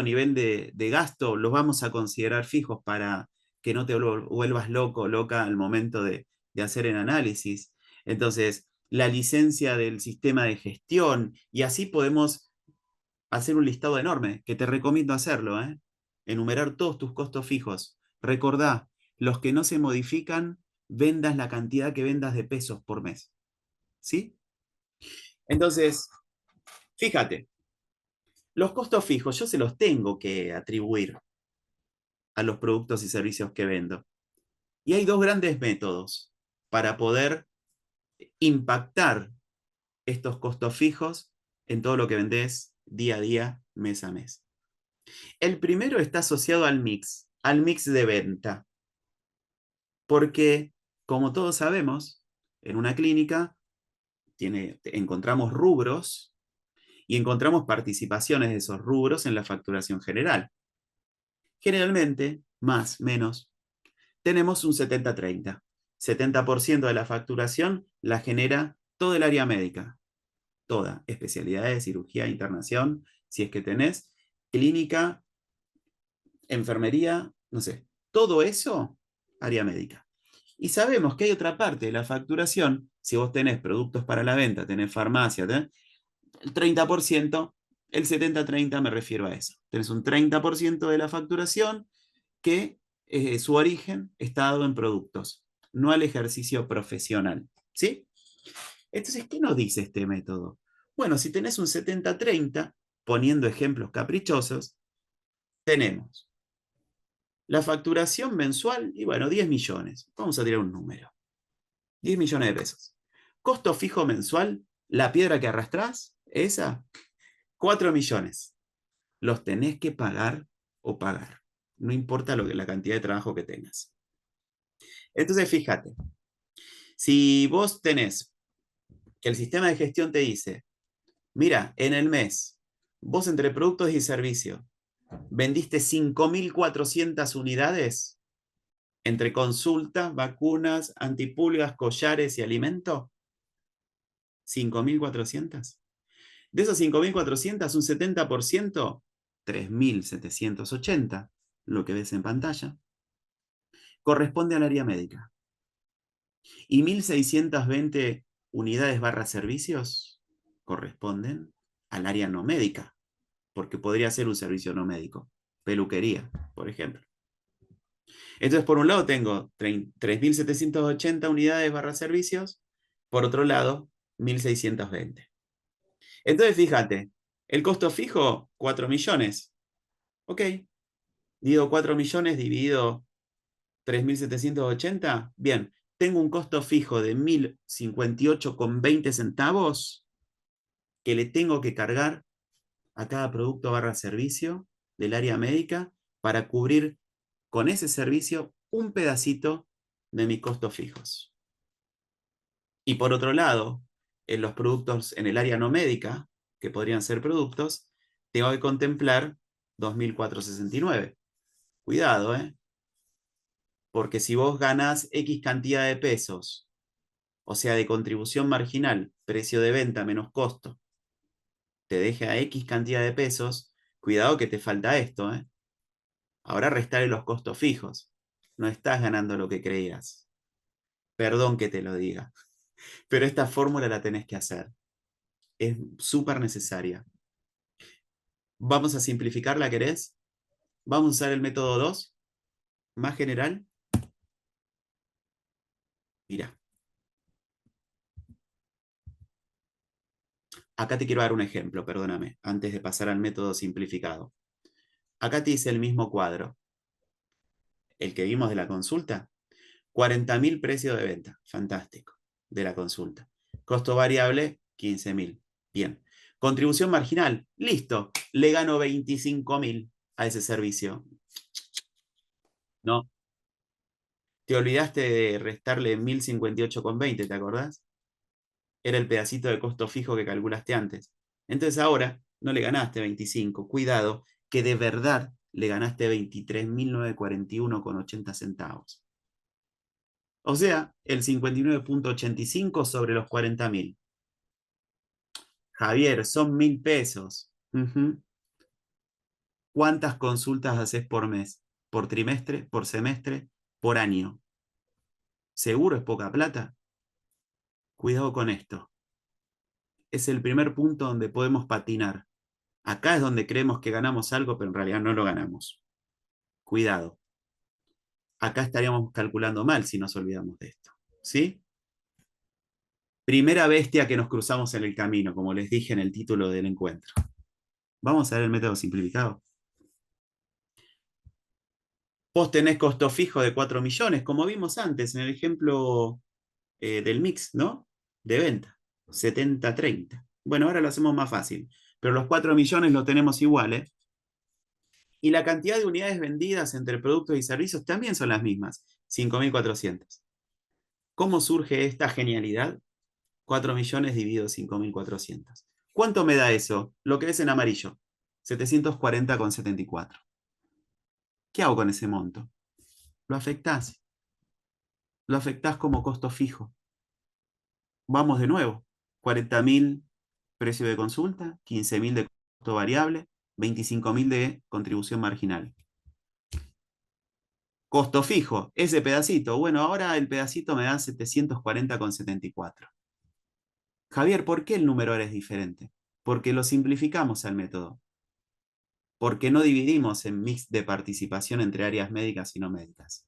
nivel de gasto, los vamos a considerar fijos para que no te vuelvas loco, loca al momento de hacer el análisis. Entonces, la licencia del sistema de gestión, y así podemos hacer un listado enorme, que te recomiendo hacerlo, ¿eh? Enumerar todos tus costos fijos. Recordá, los que no se modifican, vendas la cantidad que vendas de pesos por mes. ¿Sí? Entonces, fíjate, los costos fijos yo se los tengo que atribuir a los productos y servicios que vendo. Y hay dos grandes métodos para poder impactar estos costos fijos en todo lo que vendés día a día, mes a mes. El primero está asociado al mix de venta. Porque, como todos sabemos, en una clínica encontramos rubros y encontramos participaciones de esos rubros en la facturación general. Generalmente, más, menos, tenemos un 70-30. 70% de la facturación la genera todo el área médica. Toda, especialidades, cirugía, internación, si es que tenés, clínica, enfermería, no sé. Todo eso, área médica. Y sabemos que hay otra parte de la facturación, si vos tenés productos para la venta, tenés farmacia, el 30%, el 70-30 me refiero a eso. Tenés un 30% de la facturación que su origen está dado en productos, no al ejercicio profesional. ¿Sí? Entonces, ¿qué nos dice este método? Bueno, si tenés un 70-30, poniendo ejemplos caprichosos, tenemos la facturación mensual, y bueno, 10 millones. Vamos a tirar un número. 10 millones de pesos. Costo fijo mensual, la piedra que arrastrás, esa, 4 millones. Los tenés que pagar o pagar. No importa la cantidad de trabajo que tengas. Entonces, fíjate, si vos tenés que el sistema de gestión te dice, mira, en el mes, vos entre productos y servicios, vendiste 5.400 unidades entre consultas, vacunas, antipulgas, collares y alimento. 5.400. De esos 5.400, un 70%, 3.780, lo que ves en pantalla, corresponde al área médica. Y 1.620 unidades barra servicios corresponden al área no médica, porque podría ser un servicio no médico, peluquería, por ejemplo. Entonces, por un lado tengo 3.780 unidades barra servicios, por otro lado, 1.620. Entonces, fíjate, el costo fijo, 4 millones. Ok, divido 4 millones dividido 3.780. Bien, tengo un costo fijo de 1.058,20 centavos que le tengo que cargar a cada producto barra servicio del área médica para cubrir con ese servicio un pedacito de mis costos fijos. Y por otro lado, en los productos en el área no médica, que podrían ser productos, tengo que contemplar 2.469. Cuidado, ¿eh? Porque si vos ganás X cantidad de pesos, o sea, de contribución marginal, precio de venta menos costo, te deje a X cantidad de pesos, cuidado que te falta esto, ¿eh? Ahora restaré los costos fijos. No estás ganando lo que creías. Perdón que te lo diga, pero esta fórmula la tenés que hacer. Es súper necesaria. Vamos a simplificarla, ¿querés? Vamos a usar el método 2, más general. Mira, acá te quiero dar un ejemplo, perdóname, antes de pasar al método simplificado. Acá te dice el mismo cuadro, el que vimos de la consulta. 40.000 precio de venta, fantástico, de la consulta. Costo variable, 15.000. Bien. Contribución marginal, listo, le gano 25.000 a ese servicio. No, te olvidaste de restarle 1.058,20, ¿te acordás? Era el pedacito de costo fijo que calculaste antes. Entonces ahora no le ganaste 25, cuidado, que de verdad le ganaste 23.941,80 centavos. O sea, el 59,85 sobre los 40.000. Javier, son 1.000 pesos. ¿Cuántas consultas haces por mes? ¿Por trimestre? ¿Por semestre? ¿Por año? ¿Seguro es poca plata? Cuidado con esto. Es el primer punto donde podemos patinar. Acá es donde creemos que ganamos algo, pero en realidad no lo ganamos. Cuidado. Acá estaríamos calculando mal si nos olvidamos de esto. ¿Sí? Primera bestia que nos cruzamos en el camino, como les dije en el título del encuentro. Vamos a ver el método simplificado. Vos tenés costo fijo de 4 millones, como vimos antes en el ejemplo del mix, ¿no? De venta, 70-30. Bueno, ahora lo hacemos más fácil, pero los 4 millones lo tenemos igual, ¿eh? Y la cantidad de unidades vendidas entre productos y servicios también son las mismas, 5.400. ¿Cómo surge esta genialidad? 4 millones dividido 5.400. ¿Cuánto me da eso? Lo que ves en amarillo, 740,74. ¿Qué hago con ese monto? Lo afectás. Lo afectás como costo fijo. Vamos de nuevo. 40.000 precio de consulta, 15.000 de costo variable, 25.000 de contribución marginal. Costo fijo, ese pedacito. Bueno, ahora el pedacito me da 740,74. Javier, ¿por qué el número ahora es diferente? Porque lo simplificamos al método. Porque no dividimos en mix de participación entre áreas médicas y no médicas.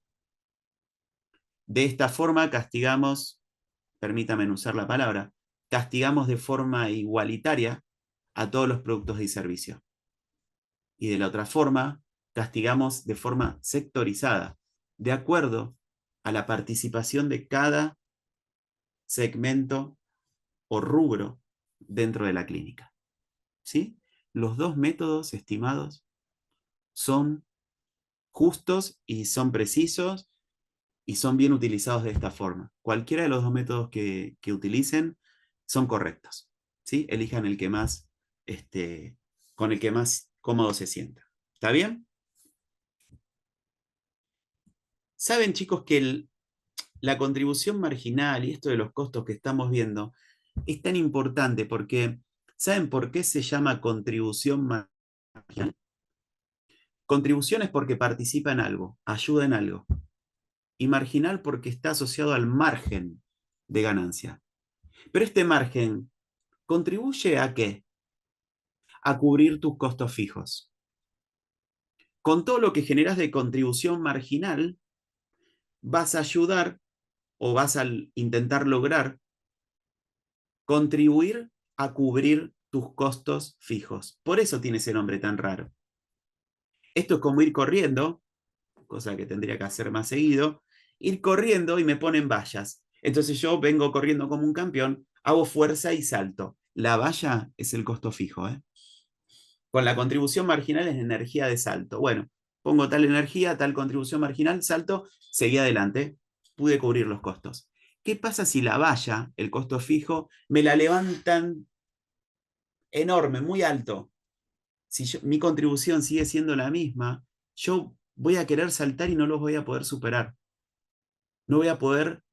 De esta forma castigamos, permítame usar la palabra, castigamos de forma igualitaria a todos los productos y servicios. Y de la otra forma, castigamos de forma sectorizada, de acuerdo a la participación de cada segmento o rubro dentro de la clínica. ¿Sí? Los dos métodos estimados son justos y son precisos y son bien utilizados de esta forma. Cualquiera de los dos métodos que utilicen son correctos. ¿Sí? Elijan el que más, con el que más cómodo se sienta. ¿Está bien? Saben, chicos, que la contribución marginal y esto de los costos que estamos viendo es tan importante porque, ¿saben por qué se llama contribución marginal? Contribución es porque participa en algo, ayuda en algo. Y marginal porque está asociado al margen de ganancia. Pero este margen, ¿contribuye a qué? A cubrir tus costos fijos. Con todo lo que generas de contribución marginal, vas a ayudar o vas a intentar lograr contribuir a cubrir tus costos fijos. Por eso tiene ese nombre tan raro. Esto es como ir corriendo, cosa que tendría que hacer más seguido, ir corriendo y me ponen vallas. Entonces yo vengo corriendo como un campeón, hago fuerza y salto. La valla es el costo fijo, ¿eh? Con la contribución marginal es energía de salto. Bueno, pongo tal energía, tal contribución marginal, salto, seguí adelante, pude cubrir los costos. ¿Qué pasa si la valla, el costo fijo, me la levantan enorme, muy alto? Si mi contribución sigue siendo la misma, yo voy a querer saltar y no los voy a poder superar. No voy a poder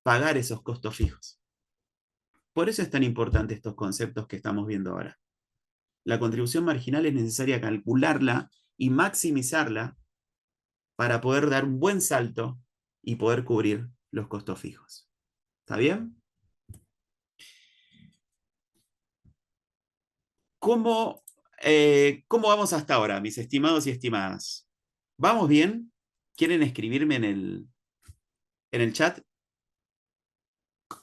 pagar esos costos fijos. Por eso es tan importante estos conceptos que estamos viendo ahora. La contribución marginal es necesaria calcularla y maximizarla para poder dar un buen salto y poder cubrir los costos fijos. ¿Está bien? ¿Cómo, ¿Cómo vamos hasta ahora, mis estimados y estimadas? ¿Vamos bien? ¿Quieren escribirme en el chat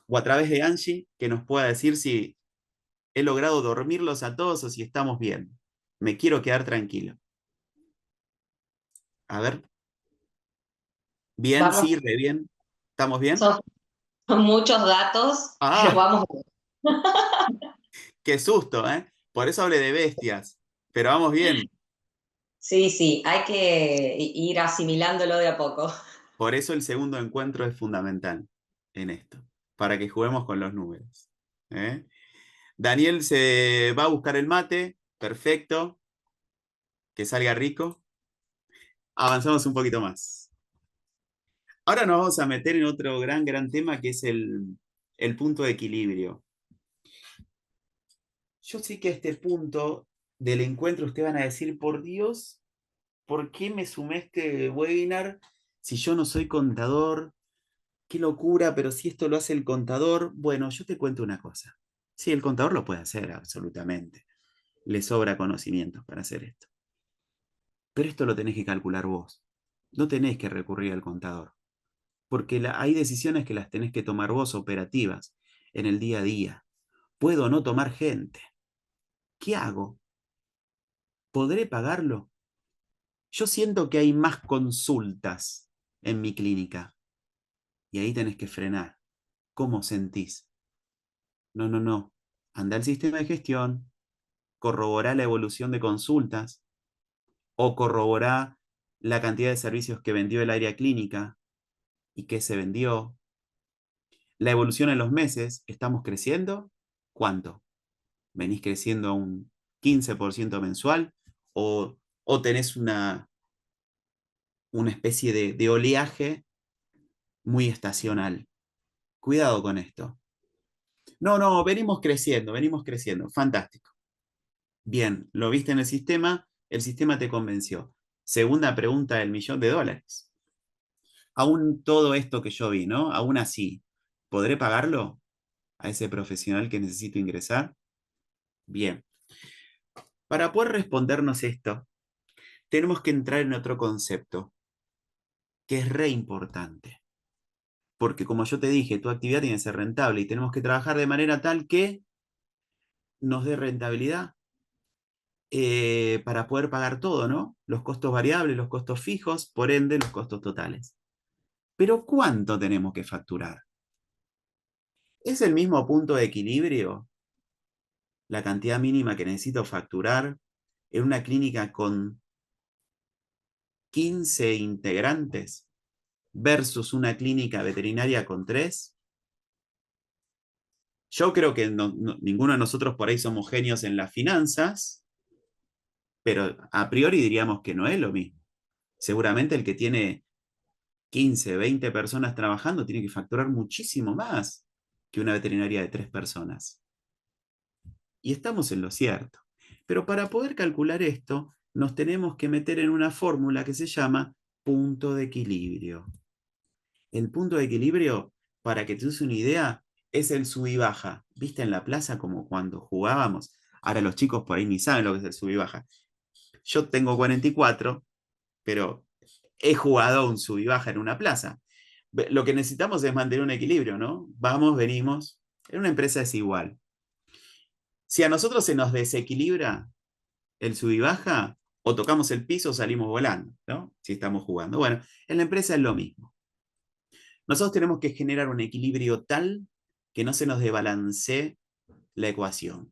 o a través de Angie que nos pueda decir si he logrado dormirlos a todos o si estamos bien? Me quiero quedar tranquilo. A ver. Bien,
Vamos,
sí, re bien. ¿Estamos bien?
son, son muchos datos, pero
Ah,
vamos.
qué susto, ¿eh? Por eso hablé de bestias. Pero vamos bien.
Sí, sí, hay que ir asimilándolo de a poco.
Por eso el segundo encuentro es fundamental en esto, para que juguemos con los números. ¿Eh? Daniel se va a buscar el mate, perfecto, que salga rico. Avanzamos un poquito más. Ahora nos vamos a meter en otro gran tema que es el punto de equilibrio. Yo sé que a este punto del encuentro ustedes van a decir, por Dios, ¿por qué me sumé a este webinar si yo no soy contador? Qué locura, pero si esto lo hace el contador, bueno, yo te cuento una cosa. Sí, el contador lo puede hacer, absolutamente. Le sobra conocimientos para hacer esto. Pero esto lo tenés que calcular vos. No tenés que recurrir al contador. Porque hay decisiones que las tenés que tomar vos operativas en el día a día. Puedo no tomar gente. ¿Qué hago? ¿Podré pagarlo? Yo siento que hay más consultas en mi clínica. Y ahí tenés que frenar. ¿Cómo sentís? No, no, no. Anda al sistema de gestión, corroborá la evolución de consultas o corroborá la cantidad de servicios que vendió el área clínica y qué se vendió. La evolución en los meses, ¿estamos creciendo? ¿Cuánto? ¿Venís creciendo a un 15% mensual o tenés una especie de oleaje muy estacional? Cuidado con esto. No, no, venimos creciendo. Fantástico. Bien, lo viste en el sistema te convenció. Segunda pregunta del $1.000.000. Aún todo esto que yo vi, ¿no? Aún así, ¿podré pagarlo a ese profesional que necesito ingresar? Bien. Para poder respondernos esto, tenemos que entrar en otro concepto, que es re importante. Porque como yo te dije, tu actividad tiene que ser rentable y tenemos que trabajar de manera tal que nos dé rentabilidad para poder pagar todo, ¿no? Los costos variables, los costos fijos, por ende, los costos totales. Pero ¿cuánto tenemos que facturar? ¿Es el mismo punto de equilibrio la cantidad mínima que necesito facturar en una clínica con 15 integrantes versus una clínica veterinaria con 3? Yo creo que ninguno de nosotros por ahí somos genios en las finanzas, pero a priori diríamos que no es lo mismo. Seguramente el que tiene 15, 20 personas trabajando tiene que facturar muchísimo más que una veterinaria de 3 personas. Y estamos en lo cierto. Pero para poder calcular esto, nos tenemos que meter en una fórmula que se llama punto de equilibrio. El punto de equilibrio, para que te des una idea, es el sub y baja. ¿Viste en la plaza como cuando jugábamos? Ahora los chicos por ahí ni saben lo que es el sub y baja. Yo tengo 44, pero he jugado un sub y baja en una plaza. Lo que necesitamos es mantener un equilibrio, ¿no? Vamos, venimos. En una empresa es igual. Si a nosotros se nos desequilibra el sub y baja, o tocamos el piso o salimos volando, ¿no? Si estamos jugando. Bueno, en la empresa es lo mismo. Nosotros tenemos que generar un equilibrio tal que no se nos desbalancee la ecuación.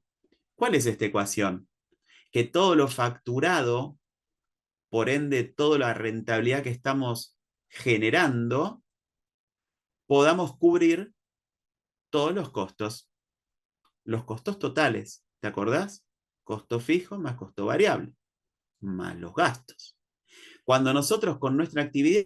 ¿Cuál es esta ecuación? que todo lo facturado, por ende toda la rentabilidad que estamos generando, podamos cubrir todos los costos totales, ¿te acordás? Costo fijo más costo variable, más los gastos. Cuando nosotros con nuestra actividad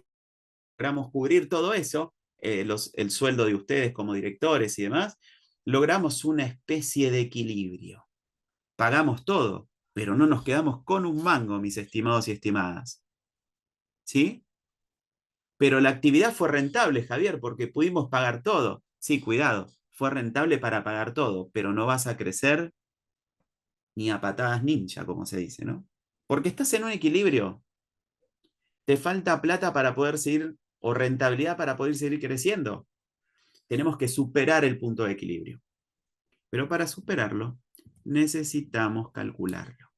logramos cubrir todo eso, el sueldo de ustedes como directores y demás, logramos una especie de equilibrio. Pagamos todo, pero no nos quedamos con un mango, mis estimados y estimadas. ¿Sí? Pero la actividad fue rentable, Javier, porque pudimos pagar todo. Sí, cuidado, fue rentable para pagar todo, pero no vas a crecer ni a patadas ninja, como se dice, ¿no? Porque estás en un equilibrio. Te falta plata para poder seguir, o rentabilidad para poder seguir creciendo. Tenemos que superar el punto de equilibrio. Pero para superarlo, necesitamos calcularlo.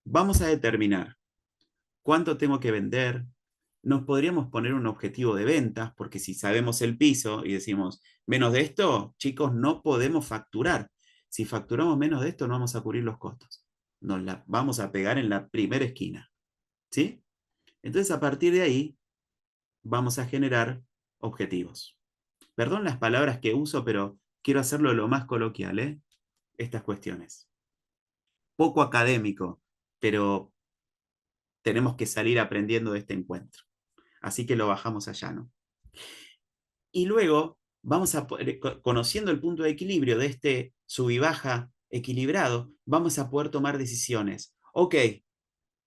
Vamos a determinar cuánto tengo que vender. Nos podríamos poner un objetivo de ventas, porque si sabemos el piso y decimos, menos de esto, chicos, no podemos facturar. Si facturamos menos de esto, no vamos a cubrir los costos. Nos la vamos a pegar en la primera esquina. ¿Sí? Entonces, a partir de ahí, vamos a generar objetivos. Perdón las palabras que uso, pero quiero hacerlo lo más coloquial, ¿eh? Estas cuestiones. Poco académico, pero tenemos que salir aprendiendo de este encuentro. Así que lo bajamos allá, ¿no? Y luego vamos a, conociendo el punto de equilibrio de este sub y baja equilibrado, vamos a poder tomar decisiones. Ok,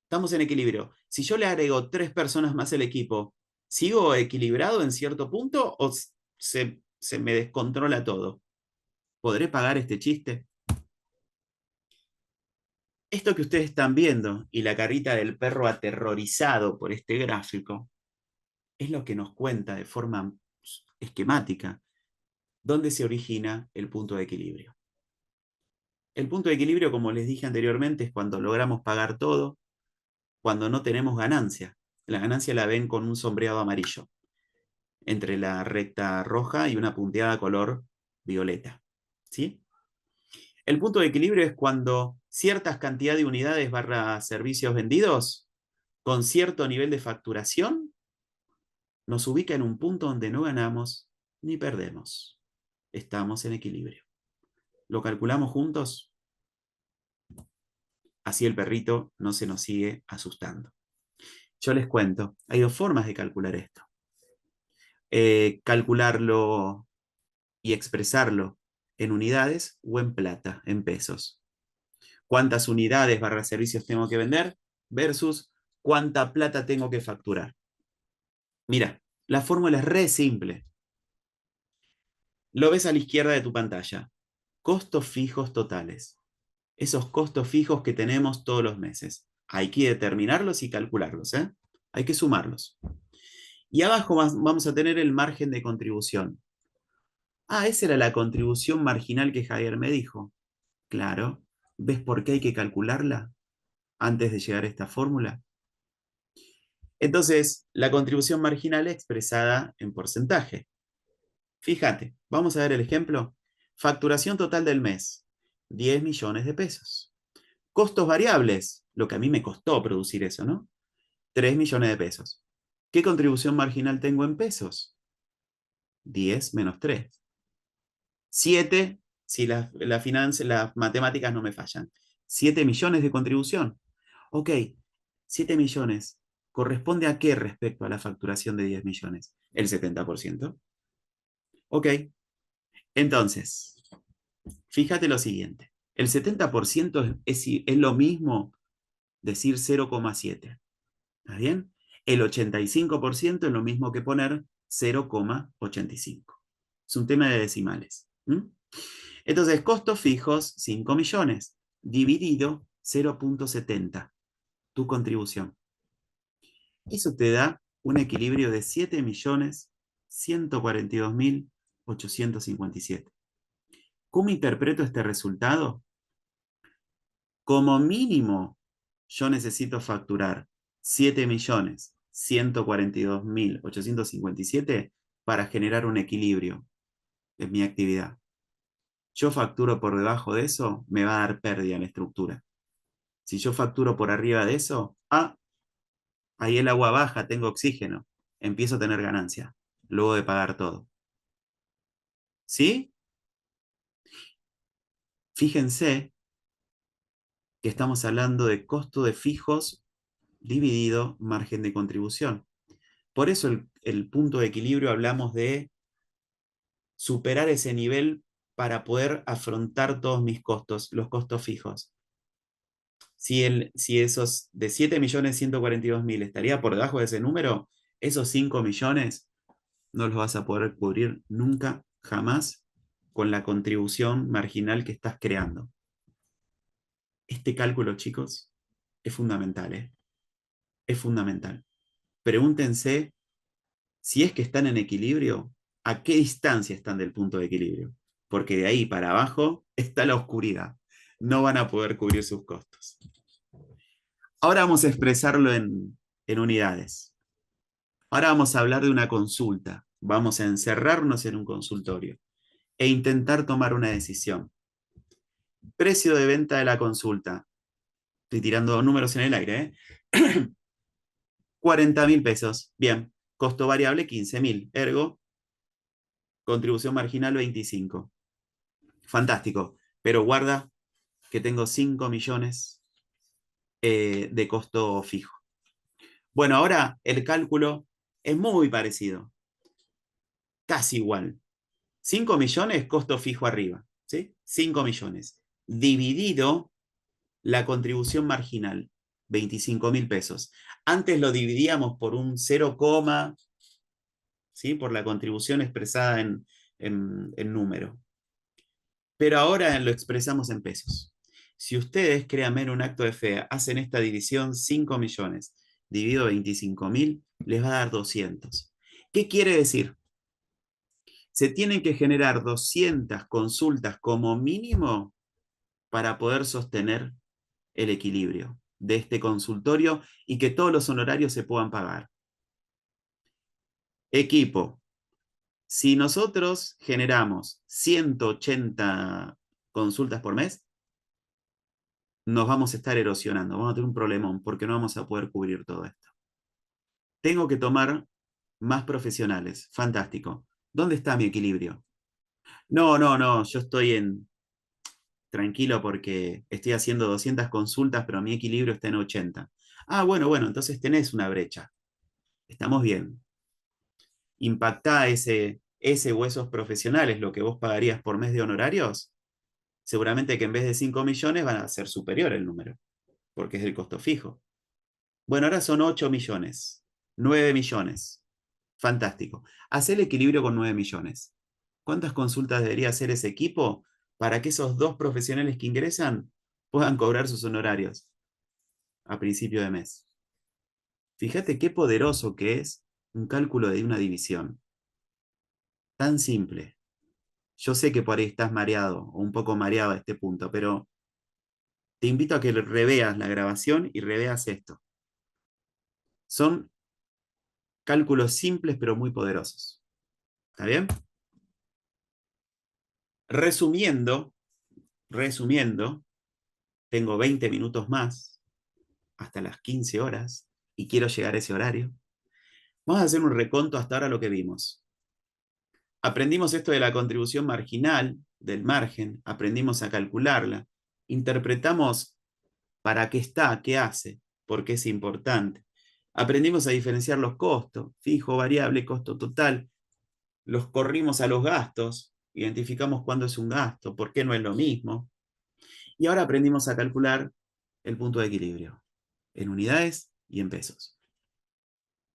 estamos en equilibrio. Si yo le agrego 3 personas más al equipo, ¿sigo equilibrado en cierto punto o se me descontrola todo? ¿Podré pagar este chiste? Esto que ustedes están viendo y la carita del perro aterrorizado por este gráfico es lo que nos cuenta de forma esquemática dónde se origina el punto de equilibrio. El punto de equilibrio, como les dije anteriormente, es cuando logramos pagar todo, cuando no tenemos ganancia. La ganancia la ven con un sombreado amarillo, entre la recta roja y una punteada color violeta. ¿Sí? El punto de equilibrio es cuando ciertas cantidad de unidades barra servicios vendidos con cierto nivel de facturación nos ubica en un punto donde no ganamos ni perdemos. Estamos en equilibrio. ¿Lo calculamos juntos? Así el perrito no se nos sigue asustando. Yo les cuento, hay 2 formas de calcular esto. Calcularlo y expresarlo en unidades o en plata, en pesos. ¿Cuántas unidades barra servicios tengo que vender versus cuánta plata tengo que facturar? Mira, la fórmula es re simple. Lo ves a la izquierda de tu pantalla. Costos fijos totales. Esos costos fijos que tenemos todos los meses. Hay que determinarlos y calcularlos, ¿eh? Hay que sumarlos. Y abajo vamos a tener el margen de contribución. Ah, esa era la contribución marginal que Javier me dijo. Claro. ¿Ves por qué hay que calcularla antes de llegar a esta fórmula? Entonces, la contribución marginal expresada en porcentaje. Fíjate, vamos a ver el ejemplo. Facturación total del mes, 10 millones de pesos. Costos variables, lo que a mí me costó producir eso, ¿no? 3 millones de pesos. ¿Qué contribución marginal tengo en pesos? 10 menos 3. 7, si las matemáticas no me fallan. 7 millones de contribución. Ok, 7 millones. ¿Corresponde a qué respecto a la facturación de 10 millones? El 70%. Ok, entonces, fíjate lo siguiente. El 70% es lo mismo decir 0,7. ¿Está bien? El 85% es lo mismo que poner 0,85. Es un tema de decimales. Entonces, costos fijos, 5 millones, dividido 0,70, tu contribución. Eso te da un equilibrio de 7.142.857. ¿Cómo interpreto este resultado? Como mínimo, yo necesito facturar 7.142.857 para generar un equilibrio en mi actividad. Yo facturo por debajo de eso, me va a dar pérdida en la estructura. Si yo facturo por arriba de eso, ahí el agua baja, tengo oxígeno, empiezo a tener ganancia, luego de pagar todo. ¿Sí? Fíjense que estamos hablando de costo de fijos dividido margen de contribución. Por eso el punto de equilibrio hablamos de superar ese nivel para poder afrontar todos mis costos, los costos fijos. Si esos de 7.142.000 estaría por debajo de ese número, esos 5 millones no los vas a poder cubrir nunca, jamás, con la contribución marginal que estás creando. Este cálculo, chicos, es fundamental, ¿eh? Es fundamental. Pregúntense si es que están en equilibrio, ¿a qué distancia están del punto de equilibrio? Porque de ahí para abajo está la oscuridad. No van a poder cubrir sus costos. Ahora vamos a expresarlo en unidades. Ahora vamos a hablar de una consulta. Vamos a encerrarnos en un consultorio e intentar tomar una decisión. Precio de venta de la consulta. Estoy tirando números en el aire, ¿eh? 40.000 pesos. Bien. Costo variable 15.000. Ergo, contribución marginal 25. Fantástico. Pero guarda que tengo 5 millones de costo fijo. Bueno, ahora el cálculo es muy parecido. Casi igual. 5 millones costo fijo arriba. ¿Sí? 5 millones. Dividido la contribución marginal, 25.000 pesos. Antes lo dividíamos por un 0, ¿sí? Por la contribución expresada en número. Pero ahora lo expresamos en pesos. Si ustedes, créanme, en un acto de fe, hacen esta división 5 millones dividido 25.000, les va a dar 200. ¿Qué quiere decir? Se tienen que generar 200 consultas como mínimo para poder sostener el equilibrio de este consultorio y que todos los honorarios se puedan pagar. Equipo, si nosotros generamos 180 consultas por mes, nos vamos a estar erosionando, vamos a tener un problemón porque no vamos a poder cubrir todo esto. Tengo que tomar más profesionales, fantástico. ¿Dónde está mi equilibrio? No, yo estoy tranquilo porque estoy haciendo 200 consultas, pero mi equilibrio está en 80. Bueno, entonces tenés una brecha. Estamos bien. Impactá ese o esos profesionales, lo que vos pagarías por mes de honorarios, seguramente que en vez de 5 millones van a ser superior el número, porque es el costo fijo. Bueno, ahora son 8 millones, 9 millones. Fantástico. Haz el equilibrio con 9 millones. ¿Cuántas consultas debería hacer ese equipo para que esos dos profesionales que ingresan puedan cobrar sus honorarios a principio de mes? Fíjate qué poderoso que es un cálculo de una división. Tan simple. Yo sé que por ahí estás mareado o un poco mareado a este punto, pero te invito a que reveas la grabación y reveas esto. Son cálculos simples pero muy poderosos. ¿Está bien? Resumiendo, tengo 20 minutos más hasta las 15 horas y quiero llegar a ese horario. Vamos a hacer un reconto hasta ahora lo que vimos. Aprendimos esto de la contribución marginal, del margen, aprendimos a calcularla, interpretamos para qué está, qué hace, por qué es importante. Aprendimos a diferenciar los costos, fijo, variable, costo total. Los corrimos a los gastos, identificamos cuándo es un gasto, por qué no es lo mismo. Y ahora aprendimos a calcular el punto de equilibrio, en unidades y en pesos.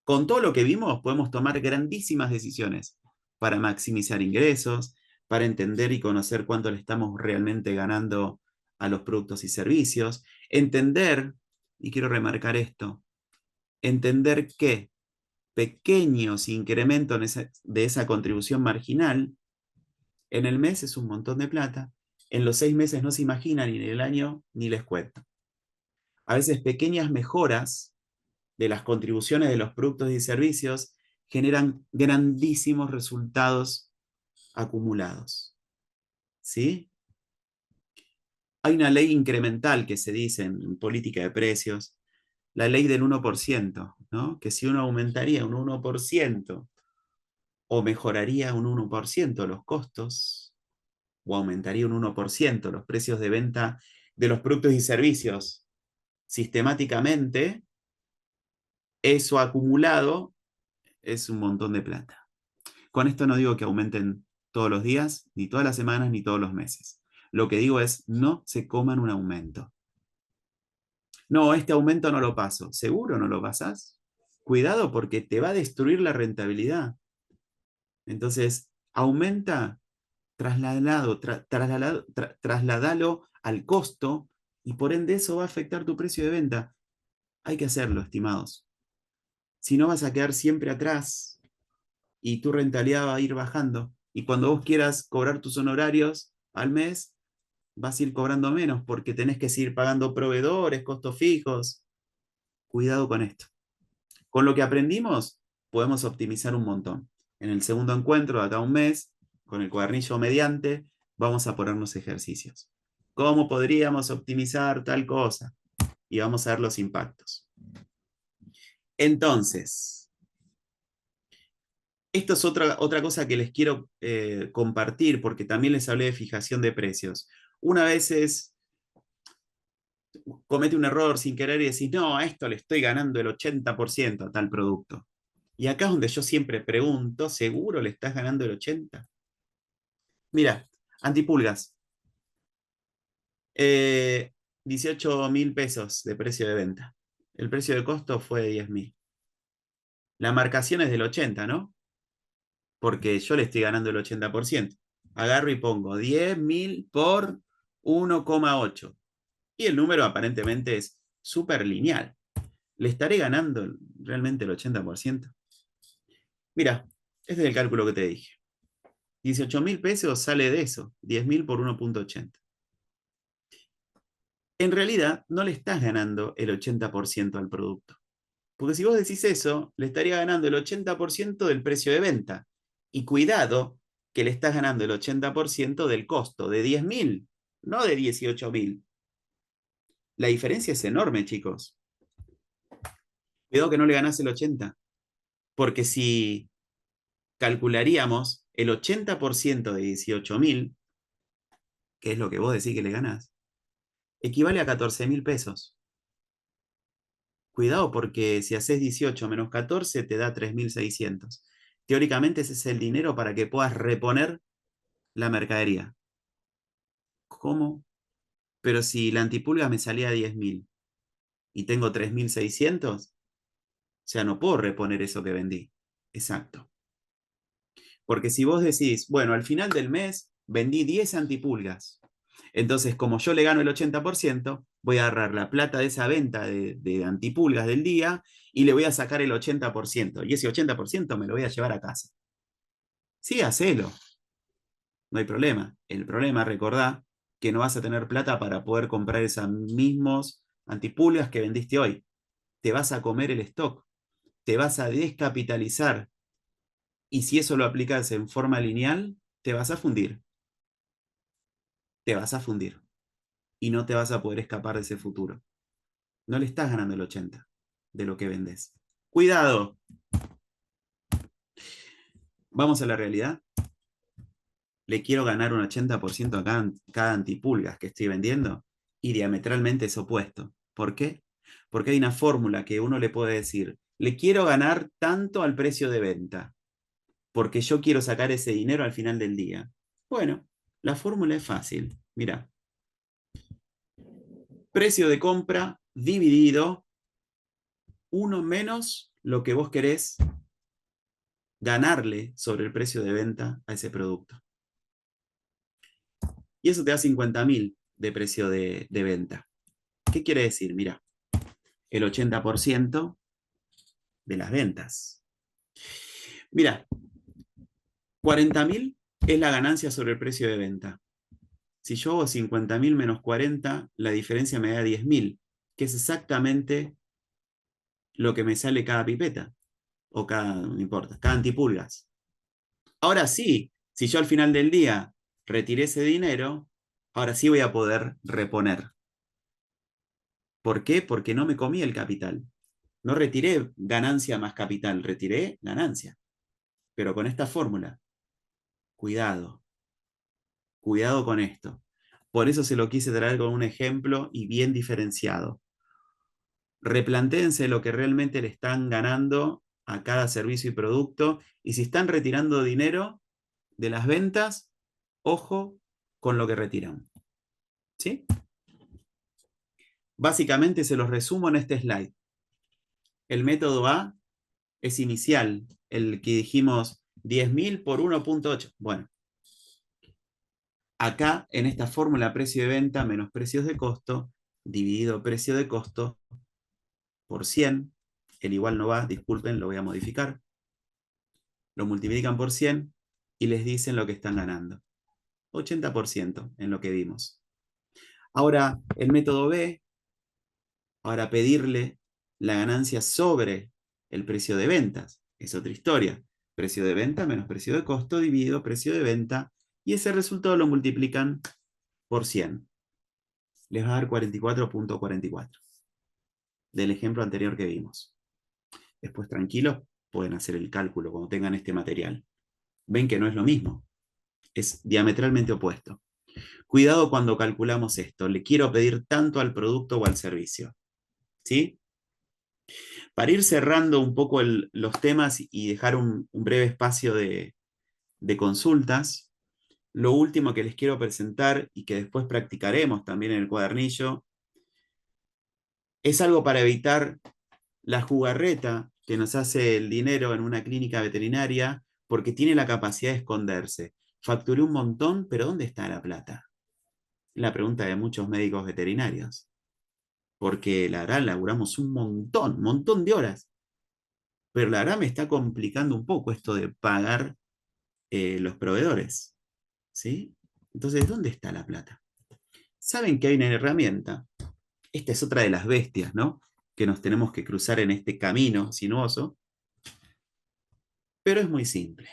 Con todo lo que vimos, podemos tomar grandísimas decisiones para maximizar ingresos, para entender y conocer cuánto le estamos realmente ganando a los productos y servicios, entender, y quiero remarcar esto, entender que pequeños incrementos de esa contribución marginal en el mes es un montón de plata, en los 6 meses no se imaginan, ni en el año ni les cuento. A veces pequeñas mejoras de las contribuciones de los productos y servicios generan grandísimos resultados acumulados. ¿Sí? Hay una ley incremental que se dice en política de precios, la ley del 1%, ¿no? Que si uno aumentaría un 1% o mejoraría un 1% los costos, o aumentaría un 1% los precios de venta de los productos y servicios sistemáticamente, eso acumulado es un montón de plata. Con esto no digo que aumenten todos los días, ni todas las semanas, ni todos los meses. Lo que digo es, no se coman un aumento. No, este aumento no lo paso. ¿Seguro no lo pasás? Cuidado porque te va a destruir la rentabilidad. Entonces, aumenta, trasladalo al costo y por ende eso va a afectar tu precio de venta. Hay que hacerlo, estimados. Si no vas a quedar siempre atrás y tu rentabilidad va a ir bajando. Y cuando vos quieras cobrar tus honorarios al mes, vas a ir cobrando menos porque tenés que seguir pagando proveedores, costos fijos. Cuidado con esto. Con lo que aprendimos, podemos optimizar un montón. En el segundo encuentro, de acá a un mes, con el cuadernillo mediante, vamos a ponernos ejercicios. ¿Cómo podríamos optimizar tal cosa? Y vamos a ver los impactos. Entonces, esto es otra cosa que les quiero compartir, porque también les hablé de fijación de precios. Una vez comete un error sin querer y decís, no, a esto le estoy ganando el 80% a tal producto. Y acá es donde yo siempre pregunto, ¿seguro le estás ganando el 80%? Mira, antipulgas. 18.000 pesos de precio de venta. El precio de costo fue de 10.000. La marcación es del 80, ¿no? Porque yo le estoy ganando el 80%. Agarro y pongo 10.000 por 1,8. Y el número aparentemente es súper lineal. ¿Le estaré ganando realmente el 80%? Mira, este es el cálculo que te dije. 18.000 pesos sale de eso, 10.000 por 1,80. En realidad, no le estás ganando el 80% al producto. Porque si vos decís eso, le estaría ganando el 80% del precio de venta. Y cuidado, que le estás ganando el 80% del costo, de 10.000, no de 18.000. La diferencia es enorme, chicos. Cuidado que no le ganás el 80%. Porque si calcularíamos el 80% de 18.000, que es lo que vos decís que le ganás, equivale a 14.000 pesos. Cuidado porque si haces 18 menos 14 te da 3.600. Teóricamente ese es el dinero para que puedas reponer la mercadería. ¿Cómo? Pero si la antipulga me salía a 10.000 y tengo 3.600, o sea, no puedo reponer eso que vendí. Exacto. Porque si vos decís, bueno, al final del mes vendí 10 antipulgas, entonces como yo le gano el 80%, voy a agarrar la plata de esa venta de antipulgas del día y le voy a sacar el 80%. Y ese 80% me lo voy a llevar a casa. Sí, hacelo. No hay problema. El problema, recordá, que no vas a tener plata para poder comprar esos mismos antipulgas que vendiste hoy. Te vas a comer el stock. Te vas a descapitalizar. Y si eso lo aplicas en forma lineal, te vas a fundir. Te vas a fundir. Y no te vas a poder escapar de ese futuro. No le estás ganando el 80% de lo que vendes. Cuidado. Vamos a la realidad. Le quiero ganar un 80% a cada antipulgas que estoy vendiendo y diametralmente es opuesto. ¿Por qué? Porque hay una fórmula que uno le puede decir, le quiero ganar tanto al precio de venta, porque yo quiero sacar ese dinero al final del día. Bueno, la fórmula es fácil. Mira, precio de compra dividido 1 menos lo que vos querés ganarle sobre el precio de venta a ese producto. Y eso te da 50.000 de precio de venta. ¿Qué quiere decir? Mira, el 80% de las ventas. Mira, 40.000 es la ganancia sobre el precio de venta. Si yo hago 50.000 menos 40, la diferencia me da 10.000, que es exactamente lo que me sale cada pipeta, o cada, no importa, cada antipulgas. Ahora sí, si yo al final del día retiré ese dinero, Ahora sí voy a poder reponer. ¿Por qué? Porque no me comí el capital. No retiré ganancia más capital, retiré ganancia. Pero con esta fórmula, cuidado, cuidado con esto. Por eso se lo quise traer con un ejemplo y bien diferenciado. Replantéense lo que realmente le están ganando a cada servicio y producto, y si están retirando dinero de las ventas, ojo con lo que retiran. ¿Sí? Básicamente se los resumo en este slide. El método A es inicial, el que dijimos 10.000 por 1.8. Bueno, acá en esta fórmula precio de venta menos precios de costo, dividido precio de costo por 100, el igual no va, disculpen, lo voy a modificar. Lo multiplican por 100 y les dicen lo que están ganando. 80% en lo que vimos. Ahora, el método B, ahora pedirle la ganancia sobre el precio de ventas. Es otra historia. Precio de venta menos precio de costo dividido precio de venta, y ese resultado lo multiplican por 100. Les va a dar 44.44 del ejemplo anterior que vimos. Después, tranquilos, pueden hacer el cálculo cuando tengan este material. Ven que no es lo mismo, es diametralmente opuesto. Cuidado cuando calculamos esto, le quiero pedir tanto al producto o al servicio. ¿Sí? Para ir cerrando un poco los temas y dejar un breve espacio de consultas, lo último que les quiero presentar y que después practicaremos también en el cuadernillo, es algo para evitar la jugarreta que nos hace el dinero en una clínica veterinaria, porque tiene la capacidad de esconderse. Facturé un montón, pero ¿dónde está la plata? La pregunta de muchos médicos veterinarios. Porque la verdad laburamos un montón de horas. Pero la verdad me está complicando un poco esto de pagar los proveedores. ¿Sí? Entonces, ¿dónde está la plata? Saben que hay una herramienta. Esta es otra de las bestias, ¿no? Que nos tenemos que cruzar en este camino sinuoso. Pero es muy simple.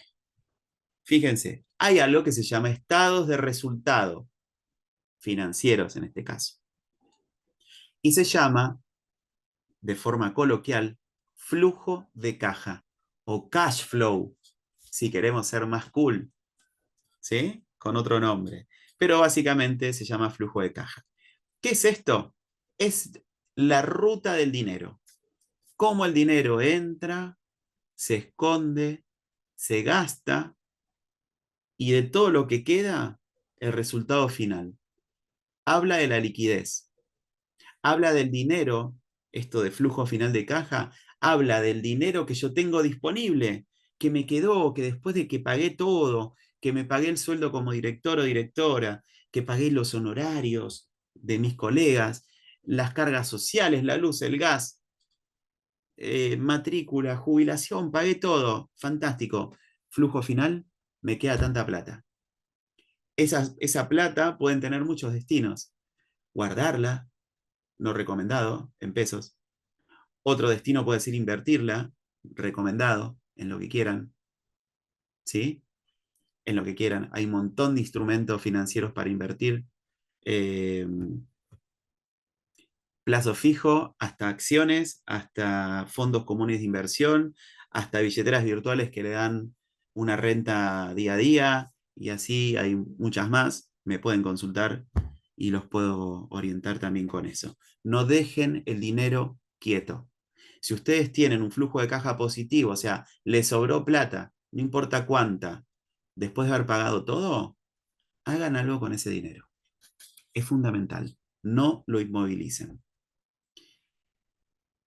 Fíjense, hay algo que se llama estados de resultado, financieros en este caso. Y se llama, de forma coloquial, flujo de caja o cash flow, si queremos ser más cool, ¿sí? Con otro nombre. Pero básicamente se llama flujo de caja. ¿Qué es esto? Es la ruta del dinero. Cómo el dinero entra, se esconde, se gasta y de todo lo que queda, el resultado final. Habla de la liquidez. Habla del dinero, esto de flujo final de caja, habla del dinero que yo tengo disponible, que me quedó, que después de que pagué todo, que me pagué el sueldo como director o directora, que pagué los honorarios de mis colegas, las cargas sociales, la luz, el gas, matrícula, jubilación, pagué todo, fantástico. Flujo final, me queda tanta plata. Esa plata pueden tener muchos destinos. Guardarla, no recomendado, en pesos. Otro destino puede ser invertirla, recomendado, en lo que quieran. ¿Sí? En lo que quieran. Hay un montón de instrumentos financieros para invertir. Eh, Plazo fijo, hasta acciones, hasta fondos comunes de inversión, hasta billeteras virtuales que le dan una renta día a día, y así hay muchas más. Me pueden consultar y los puedo orientar también con eso. No dejen el dinero quieto. Si ustedes tienen un flujo de caja positivo, o sea, les sobró plata, no importa cuánta, después de haber pagado todo, hagan algo con ese dinero. Es fundamental. No lo inmovilicen.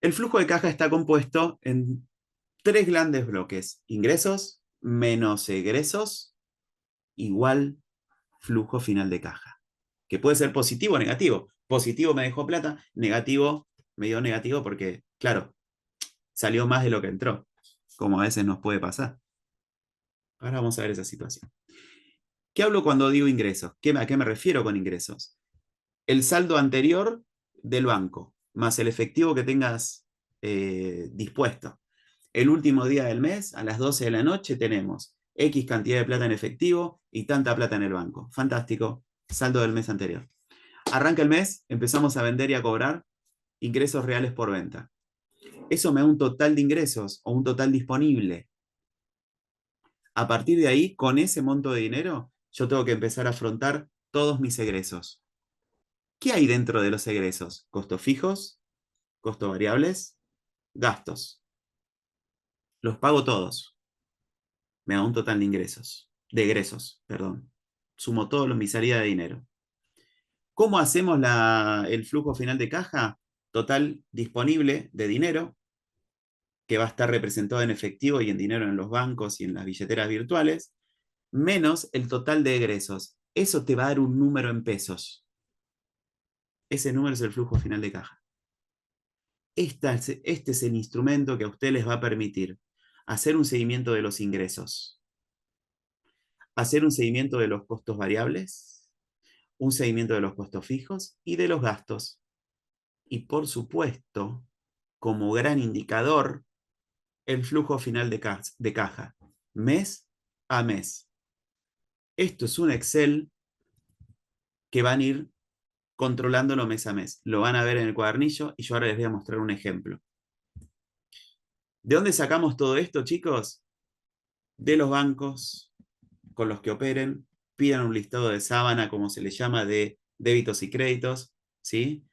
El flujo de caja está compuesto en tres grandes bloques: ingresos menos egresos igual flujo final de caja, que puede ser positivo o negativo. Positivo me dejó plata, negativo me dio negativo porque, claro, salió más de lo que entró, como a veces nos puede pasar. Ahora vamos a ver esa situación. ¿Qué hablo cuando digo ingresos? ¿A qué me refiero con ingresos? El saldo anterior del banco, más el efectivo que tengas dispuesto. El último día del mes, a las 12 de la noche, tenemos X cantidad de plata en efectivo y tanta plata en el banco. Fantástico. saldo del mes anterior. Arranca el mes, empezamos a vender y a cobrar ingresos reales por venta. Eso me da un total de ingresos o un total disponible. A partir de ahí, con ese monto de dinero, yo tengo que empezar a afrontar todos mis egresos. ¿Qué hay dentro de los egresos? Costos fijos, costos variables, gastos. Los pago todos. Me da un total de ingresos, de egresos, perdón. Sumo todo mi salida de dinero. ¿Cómo hacemos el flujo final de caja? Total disponible de dinero, que va a estar representado en efectivo y en dinero en los bancos y en las billeteras virtuales, menos el total de egresos. Eso te va a dar un número en pesos. Ese número es el flujo final de caja. Este es el instrumento que a usted les va a permitir hacer un seguimiento de los ingresos, hacer un seguimiento de los costos variables, un seguimiento de los costos fijos y de los gastos. Y por supuesto, como gran indicador, el flujo final de caja, mes a mes. Esto es un Excel que van a ir controlándolo mes a mes. Lo van a ver en el cuadernillo y yo ahora les voy a mostrar un ejemplo. ¿De dónde sacamos todo esto, chicos? De los bancos con los que operen, pidan un listado de sábana, como se le llama, de débitos y créditos, ¿sí?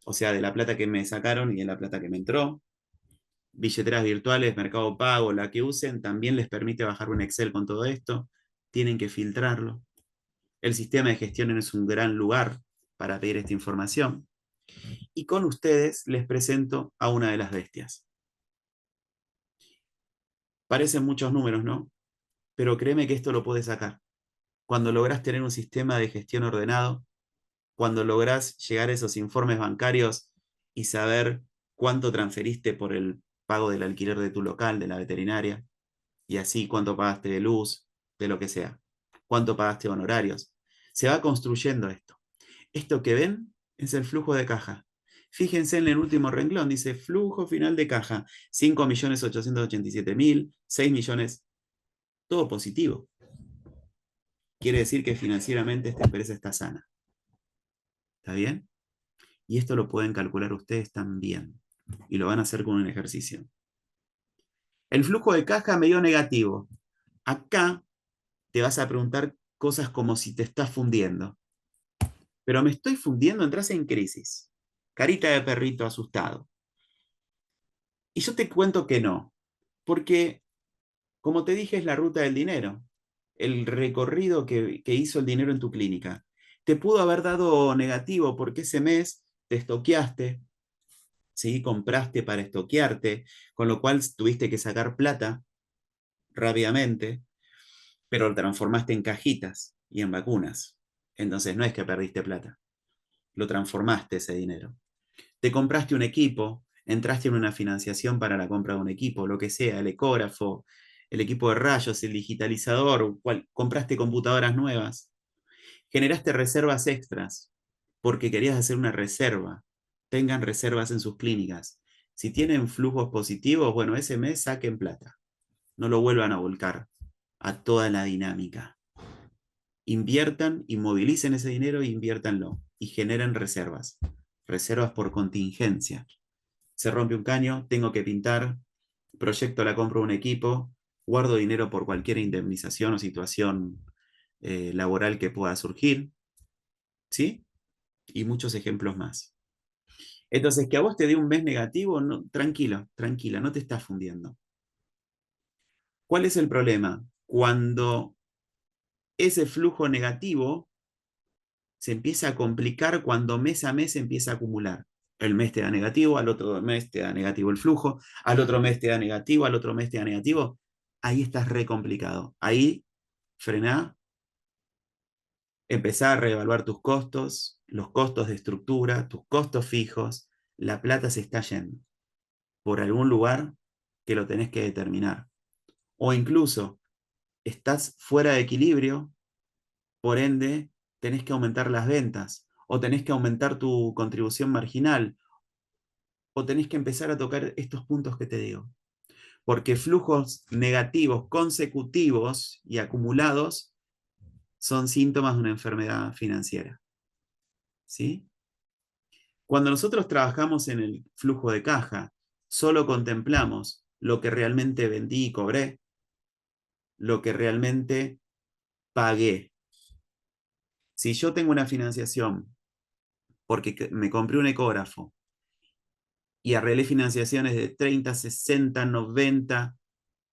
O sea, de la plata que me sacaron y de la plata que me entró. Billeteras virtuales, Mercado Pago, la que usen, también les permite bajar un Excel con todo esto. Tienen que filtrarlo. El sistema de gestión es un gran lugar para pedir esta información. Y con ustedes les presento a una de las bestias. Parecen muchos números, ¿no? Pero créeme que esto lo puedes sacar. Cuando lográs tener un sistema de gestión ordenado, cuando lográs llegar a esos informes bancarios y saber cuánto transferiste por el pago del alquiler de tu local, de la veterinaria, y así cuánto pagaste de luz, de lo que sea, cuánto pagaste de honorarios. Se va construyendo esto. Esto que ven es el flujo de caja. Fíjense en el último renglón, dice flujo final de caja, 5.887.000, 6 millones, todo positivo. Quiere decir que financieramente esta empresa está sana. ¿Está bien? Y esto lo pueden calcular ustedes también. Y lo van a hacer con un ejercicio. El flujo de caja medio negativo. Acá te vas a preguntar cosas como si te estás fundiendo. Pero me estoy fundiendo, entras en crisis. Carita de perrito asustado. Y yo te cuento que no. Porque, como te dije, es la ruta del dinero. El recorrido que hizo el dinero en tu clínica. Te pudo haber dado negativo porque ese mes te estoqueaste, ¿sí? Compraste para estoquearte, con lo cual tuviste que sacar plata rápidamente, pero lo transformaste en cajitas y en vacunas. Entonces no es que perdiste plata, lo transformaste ese dinero. Te compraste un equipo, entraste en una financiación para la compra de un equipo, lo que sea, el ecógrafo, el equipo de rayos, el digitalizador, compraste computadoras nuevas, generaste reservas extras porque querías hacer una reserva. Tengan reservas en sus clínicas. Si tienen flujos positivos, bueno, ese mes saquen plata. No lo vuelvan a volcar a toda la dinámica. Inviertan, inmovilicen ese dinero e inviértanlo y generen reservas. Reservas por contingencia. Se rompe un caño, tengo que pintar, proyecto la compra de un equipo, guardo dinero por cualquier indemnización o situación laboral que pueda surgir, ¿sí? Y muchos ejemplos más. Entonces, que a vos te dé un mes negativo, no, tranquilo, tranquila, no te estás fundiendo. ¿Cuál es el problema? Cuando ese flujo negativo se empieza a complicar cuando mes a mes se empieza a acumular. El mes te da negativo, al otro mes te da negativo el flujo, al otro mes te da negativo, al otro mes te da negativo. Ahí estás re complicado. Ahí frená, empezá a reevaluar tus costos, los costos de estructura, tus costos fijos. La plata se está yendo por algún lugar que lo tenés que determinar. O incluso estás fuera de equilibrio, por ende tenés que aumentar las ventas, o tenés que aumentar tu contribución marginal, o tenés que empezar a tocar estos puntos que te digo. Porque flujos negativos consecutivos y acumulados son síntomas de una enfermedad financiera. ¿Sí? Cuando nosotros trabajamos en el flujo de caja, solo contemplamos lo que realmente vendí y cobré, lo que realmente pagué. Si yo tengo una financiación porque me compré un ecógrafo y arreglé financiaciones de 30, 60, 90,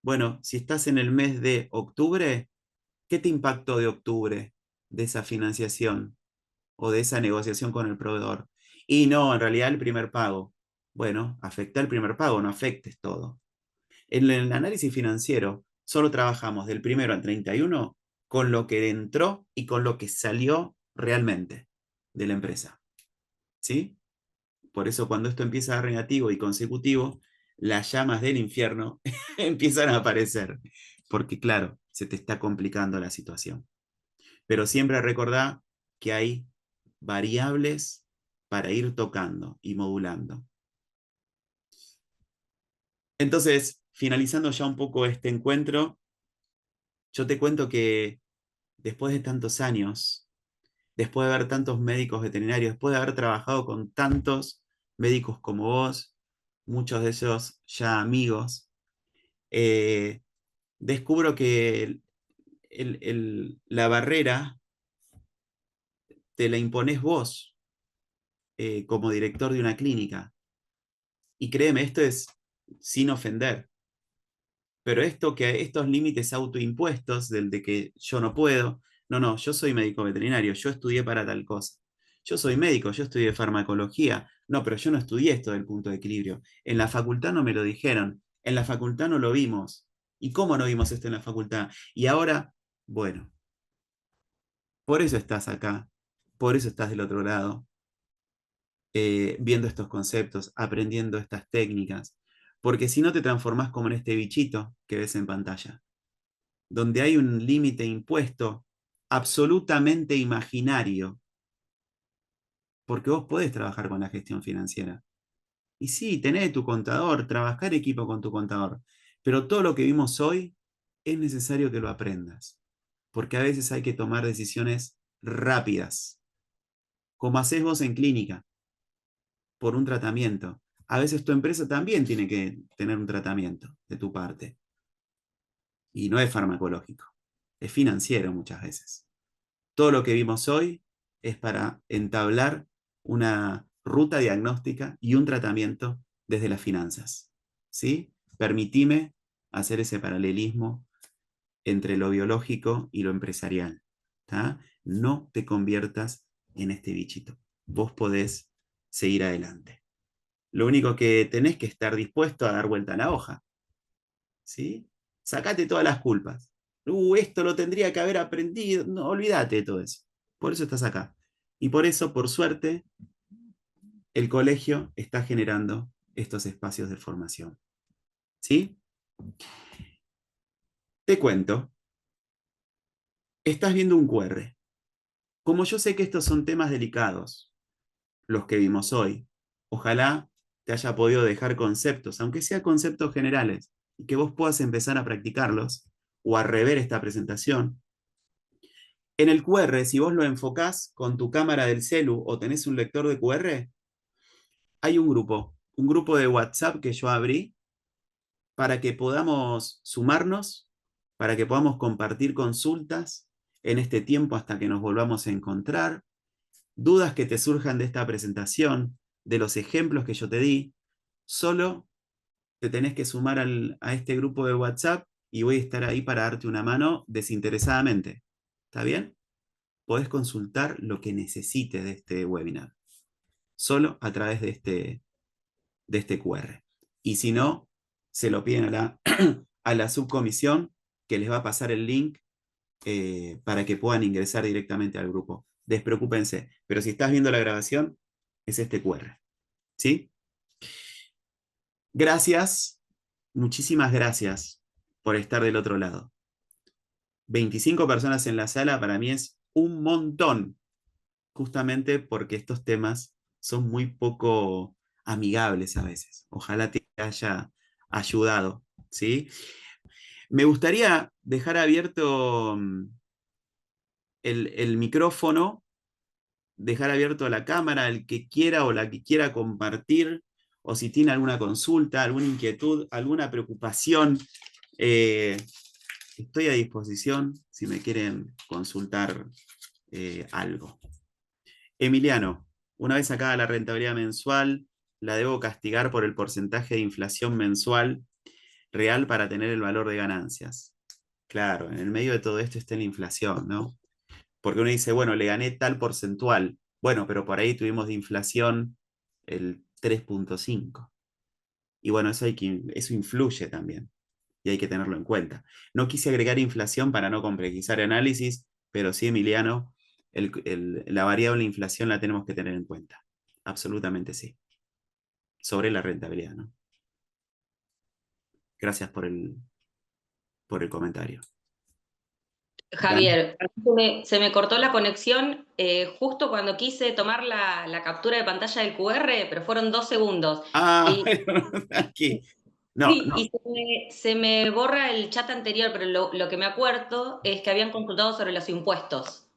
bueno, si estás en el mes de octubre, ¿qué te impactó de octubre de esa financiación o de esa negociación con el proveedor? Y no, en realidad el primer pago. Bueno, afecta el primer pago, no afectes todo. En el análisis financiero solo trabajamos del primero al 31 con lo que entró y con lo que salió realmente de la empresa. ¿Sí? Por eso cuando esto empieza a dar negativo y consecutivo, las llamas del infierno empiezan a aparecer. Porque claro, se te está complicando la situación. Pero siempre recordá que hay variables para ir tocando y modulando. Entonces, finalizando ya un poco este encuentro, yo te cuento que después de tantos años, después de ver tantos médicos veterinarios, después de haber trabajado con tantos médicos como vos, muchos de ellos ya amigos, eh, descubro que la barrera te la imponés vos como director de una clínica. Y créeme, esto es sin ofender, pero estos límites autoimpuestos del de que yo no puedo, no, yo soy médico veterinario, yo estudié para tal cosa. Yo soy médico, yo estudié farmacología. No, pero yo no estudié esto del punto de equilibrio. En la facultad no me lo dijeron, en la facultad no lo vimos. ¿Y cómo no vimos esto en la facultad? Y ahora, bueno, por eso estás acá, por eso estás del otro lado, viendo estos conceptos, aprendiendo estas técnicas, porque si no te transformás como en este bichito que ves en pantalla, donde hay un límite impuesto absolutamente imaginario, porque vos podés trabajar con la gestión financiera. Y sí, tenés tu contador, trabajar equipo con tu contador, pero todo lo que vimos hoy es necesario que lo aprendas, porque a veces hay que tomar decisiones rápidas, como haces vos en clínica, por un tratamiento. A veces tu empresa también tiene que tener un tratamiento de tu parte, y no es farmacológico, es financiero muchas veces. Todo lo que vimos hoy es para entablar una ruta diagnóstica y un tratamiento desde las finanzas. ¿Sí? Permitime hacer ese paralelismo entre lo biológico y lo empresarial. ¿Tá? No te conviertas en este bichito. Vos podés seguir adelante. Lo único que tenés que estar dispuesto a dar vuelta a la hoja. ¿Sí? Sacate todas las culpas. Esto lo tendría que haber aprendido. No, olvídate de todo eso. Por eso estás acá. Y por eso, por suerte, el colegio está generando estos espacios de formación. ¿Sí? Te cuento. Estás viendo un QR. Como yo sé que estos son temas delicados, los que vimos hoy, ojalá te haya podido dejar conceptos, aunque sean conceptos generales, y que vos puedas empezar a practicarlos o a rever esta presentación. En el QR, si vos lo enfocás con tu cámara del celu o tenés un lector de QR, hay un grupo de WhatsApp que yo abrí para que podamos sumarnos, para que podamos compartir consultas en este tiempo hasta que nos volvamos a encontrar, dudas que te surjan de esta presentación, de los ejemplos que yo te di, solo te tenés que sumar a este grupo de WhatsApp y voy a estar ahí para darte una mano desinteresadamente. ¿Está bien? Podés consultar lo que necesites de este webinar, solo a través de este QR. Y si no, se lo piden a la subcomisión que les va a pasar el link para que puedan ingresar directamente al grupo. Despreocúpense, pero si estás viendo la grabación, es este QR. ¿Sí? Gracias, muchísimas gracias por estar del otro lado. 25 personas en la sala para mí es un montón, justamente porque estos temas son muy poco amigables a veces. Ojalá te haya ayudado, ¿sí? Me gustaría dejar abierto el micrófono, dejar abierto la cámara, el que quiera o la que quiera compartir, o si tiene alguna consulta, alguna inquietud, alguna preocupación, estoy a disposición si me quieren consultar algo. Emiliano, una vez sacada la rentabilidad mensual, la debo castigar por el porcentaje de inflación mensual real para tener el valor de ganancias. Claro, en el medio de todo esto está la inflación, ¿no? Porque uno dice, bueno, le gané tal porcentual. Bueno, pero por ahí tuvimos de inflación el 3,5. Y bueno, eso influye también. Y hay que tenerlo en cuenta. No quise agregar inflación para no complejizar el análisis, pero sí, Emiliano, la variable inflación la tenemos que tener en cuenta. Absolutamente sí. Sobre la rentabilidad, ¿no? Gracias por el comentario. Dan.
Javier, se me cortó la conexión justo cuando quise tomar la captura de pantalla del QR, pero fueron 2 segundos.
Ah,
Y,
bueno, aquí. No,
sí,
no.
y se me borra el chat anterior, pero lo que me acuerdo es que habían consultado sobre los impuestos.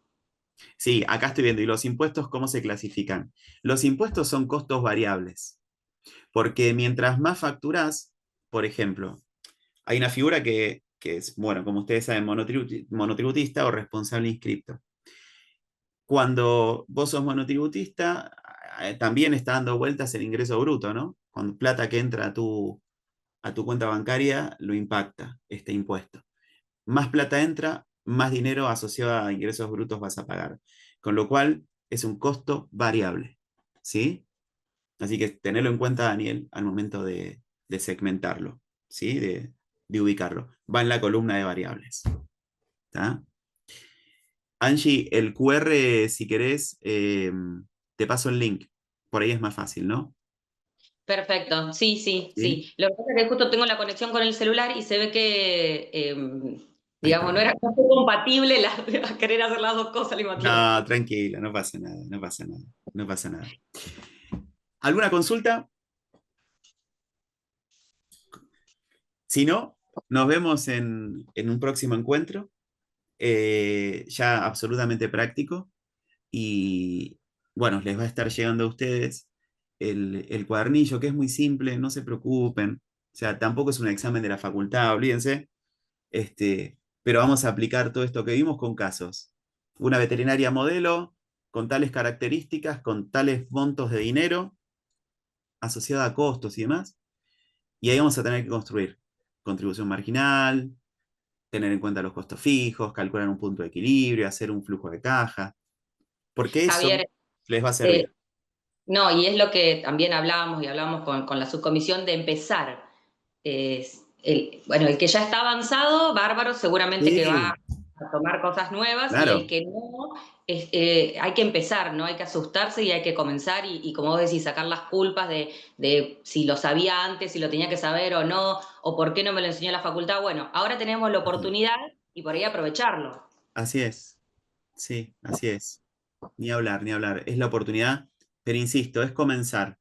Sí, acá estoy viendo. ¿Y los impuestos cómo se clasifican? Los impuestos son costos variables, porque mientras más facturás, por ejemplo, hay una figura que es, bueno, como ustedes saben, monotributista o responsable inscripto. Cuando vos sos monotributista, también está dando vueltas el ingreso bruto, ¿no? Con plata que entra a tu cuenta bancaria, lo impacta este impuesto. Más plata entra, más dinero asociado a ingresos brutos vas a pagar. Con lo cual, es un costo variable, ¿sí? Así que tenerlo en cuenta, Daniel, al momento de segmentarlo, ¿sí? De ubicarlo. Va en la columna de variables. ¿Tá? Angie, el QR, si querés, te paso el link. Por ahí es más fácil, ¿no?
Perfecto, sí, sí,
¿Sí?
sí. Lo que pasa es que justo tengo la conexión con el celular y se ve que,
Ahí está.
digamos, no fue compatible querer hacer las dos cosas al mismo tiempo.
No, tranquila, no pasa nada, no pasa nada, no pasa nada. ¿Alguna consulta? Si no, nos vemos en un próximo encuentro, ya absolutamente práctico, y bueno, les va a estar llegando a ustedes el cuadernillo, que es muy simple, no se preocupen, o sea, tampoco es un examen de la facultad, olvídense, pero vamos a aplicar todo esto que vimos con casos. Una veterinaria modelo, con tales características, con tales montos de dinero, asociada a costos y demás, y ahí vamos a tener que construir contribución marginal, tener en cuenta los costos fijos, calcular un punto de equilibrio, hacer un flujo de caja, porque eso
Javier,
les va a
eh,
servir.
no, y es lo que también hablábamos y hablamos con la subcomisión de empezar. Bueno, el que ya está avanzado, bárbaro, seguramente que va
Sí,
a tomar cosas nuevas y el
claro,
que no, hay que empezar, ¿no? Hay que asustarse y hay que comenzar y como vos decís, sacar las culpas de si lo sabía antes, si lo tenía que saber o no, o por qué no me lo enseñó la facultad. Bueno, ahora tenemos la oportunidad y por ahí aprovecharlo.
así es, sí, así es. Ni hablar, ni hablar. Es la oportunidad, pero insisto, es comenzar.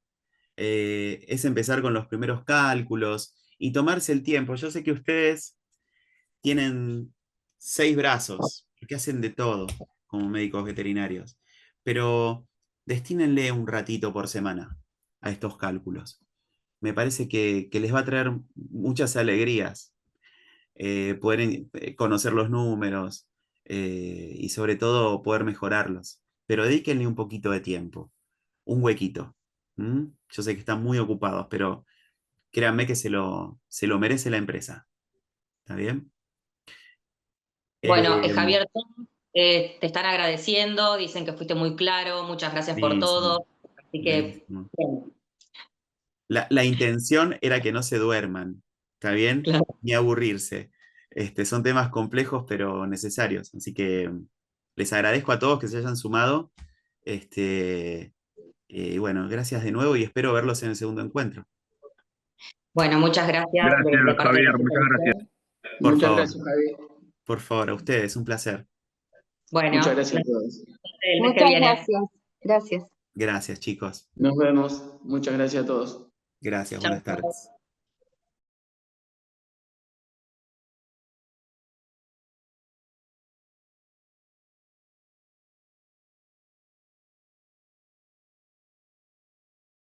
Es empezar con los primeros cálculos y tomarse el tiempo. Yo sé que ustedes tienen 6 brazos, porque hacen de todo como médicos veterinarios, pero destínenle un ratito por semana a estos cálculos. Me parece que les va a traer muchas alegrías poder conocer los números y sobre todo poder mejorarlos. Pero dedíquenle un poquito de tiempo, un huequito. ¿Mm? Yo sé que están muy ocupados, pero créanme que se lo merece la empresa. ¿Está bien?
Bueno,
Eh,
Javier, te están agradeciendo, dicen que fuiste muy claro, muchas gracias por
buenísimo,
todo. Así que,
buenísimo.
bien,
La intención era que no se duerman, ¿está bien?
claro.
Ni aburrirse. Son temas complejos pero necesarios. Así que les agradezco a todos que se hayan sumado. Este, bueno, gracias de nuevo y espero verlos en el segundo encuentro.
Bueno, muchas gracias de
Gracias,
parte de
Javier,
la
muchas gracias.
supervisión.
Muchas gracias, Javier.
Por favor, a ustedes, un placer.
Muchas
Bueno,
gracias a todos.
el mes que
Muchas
viene.
gracias. Gracias.
Gracias, chicos.
Nos vemos. Muchas gracias a todos.
Gracias,
Chao,
buenas
chao.
tardes.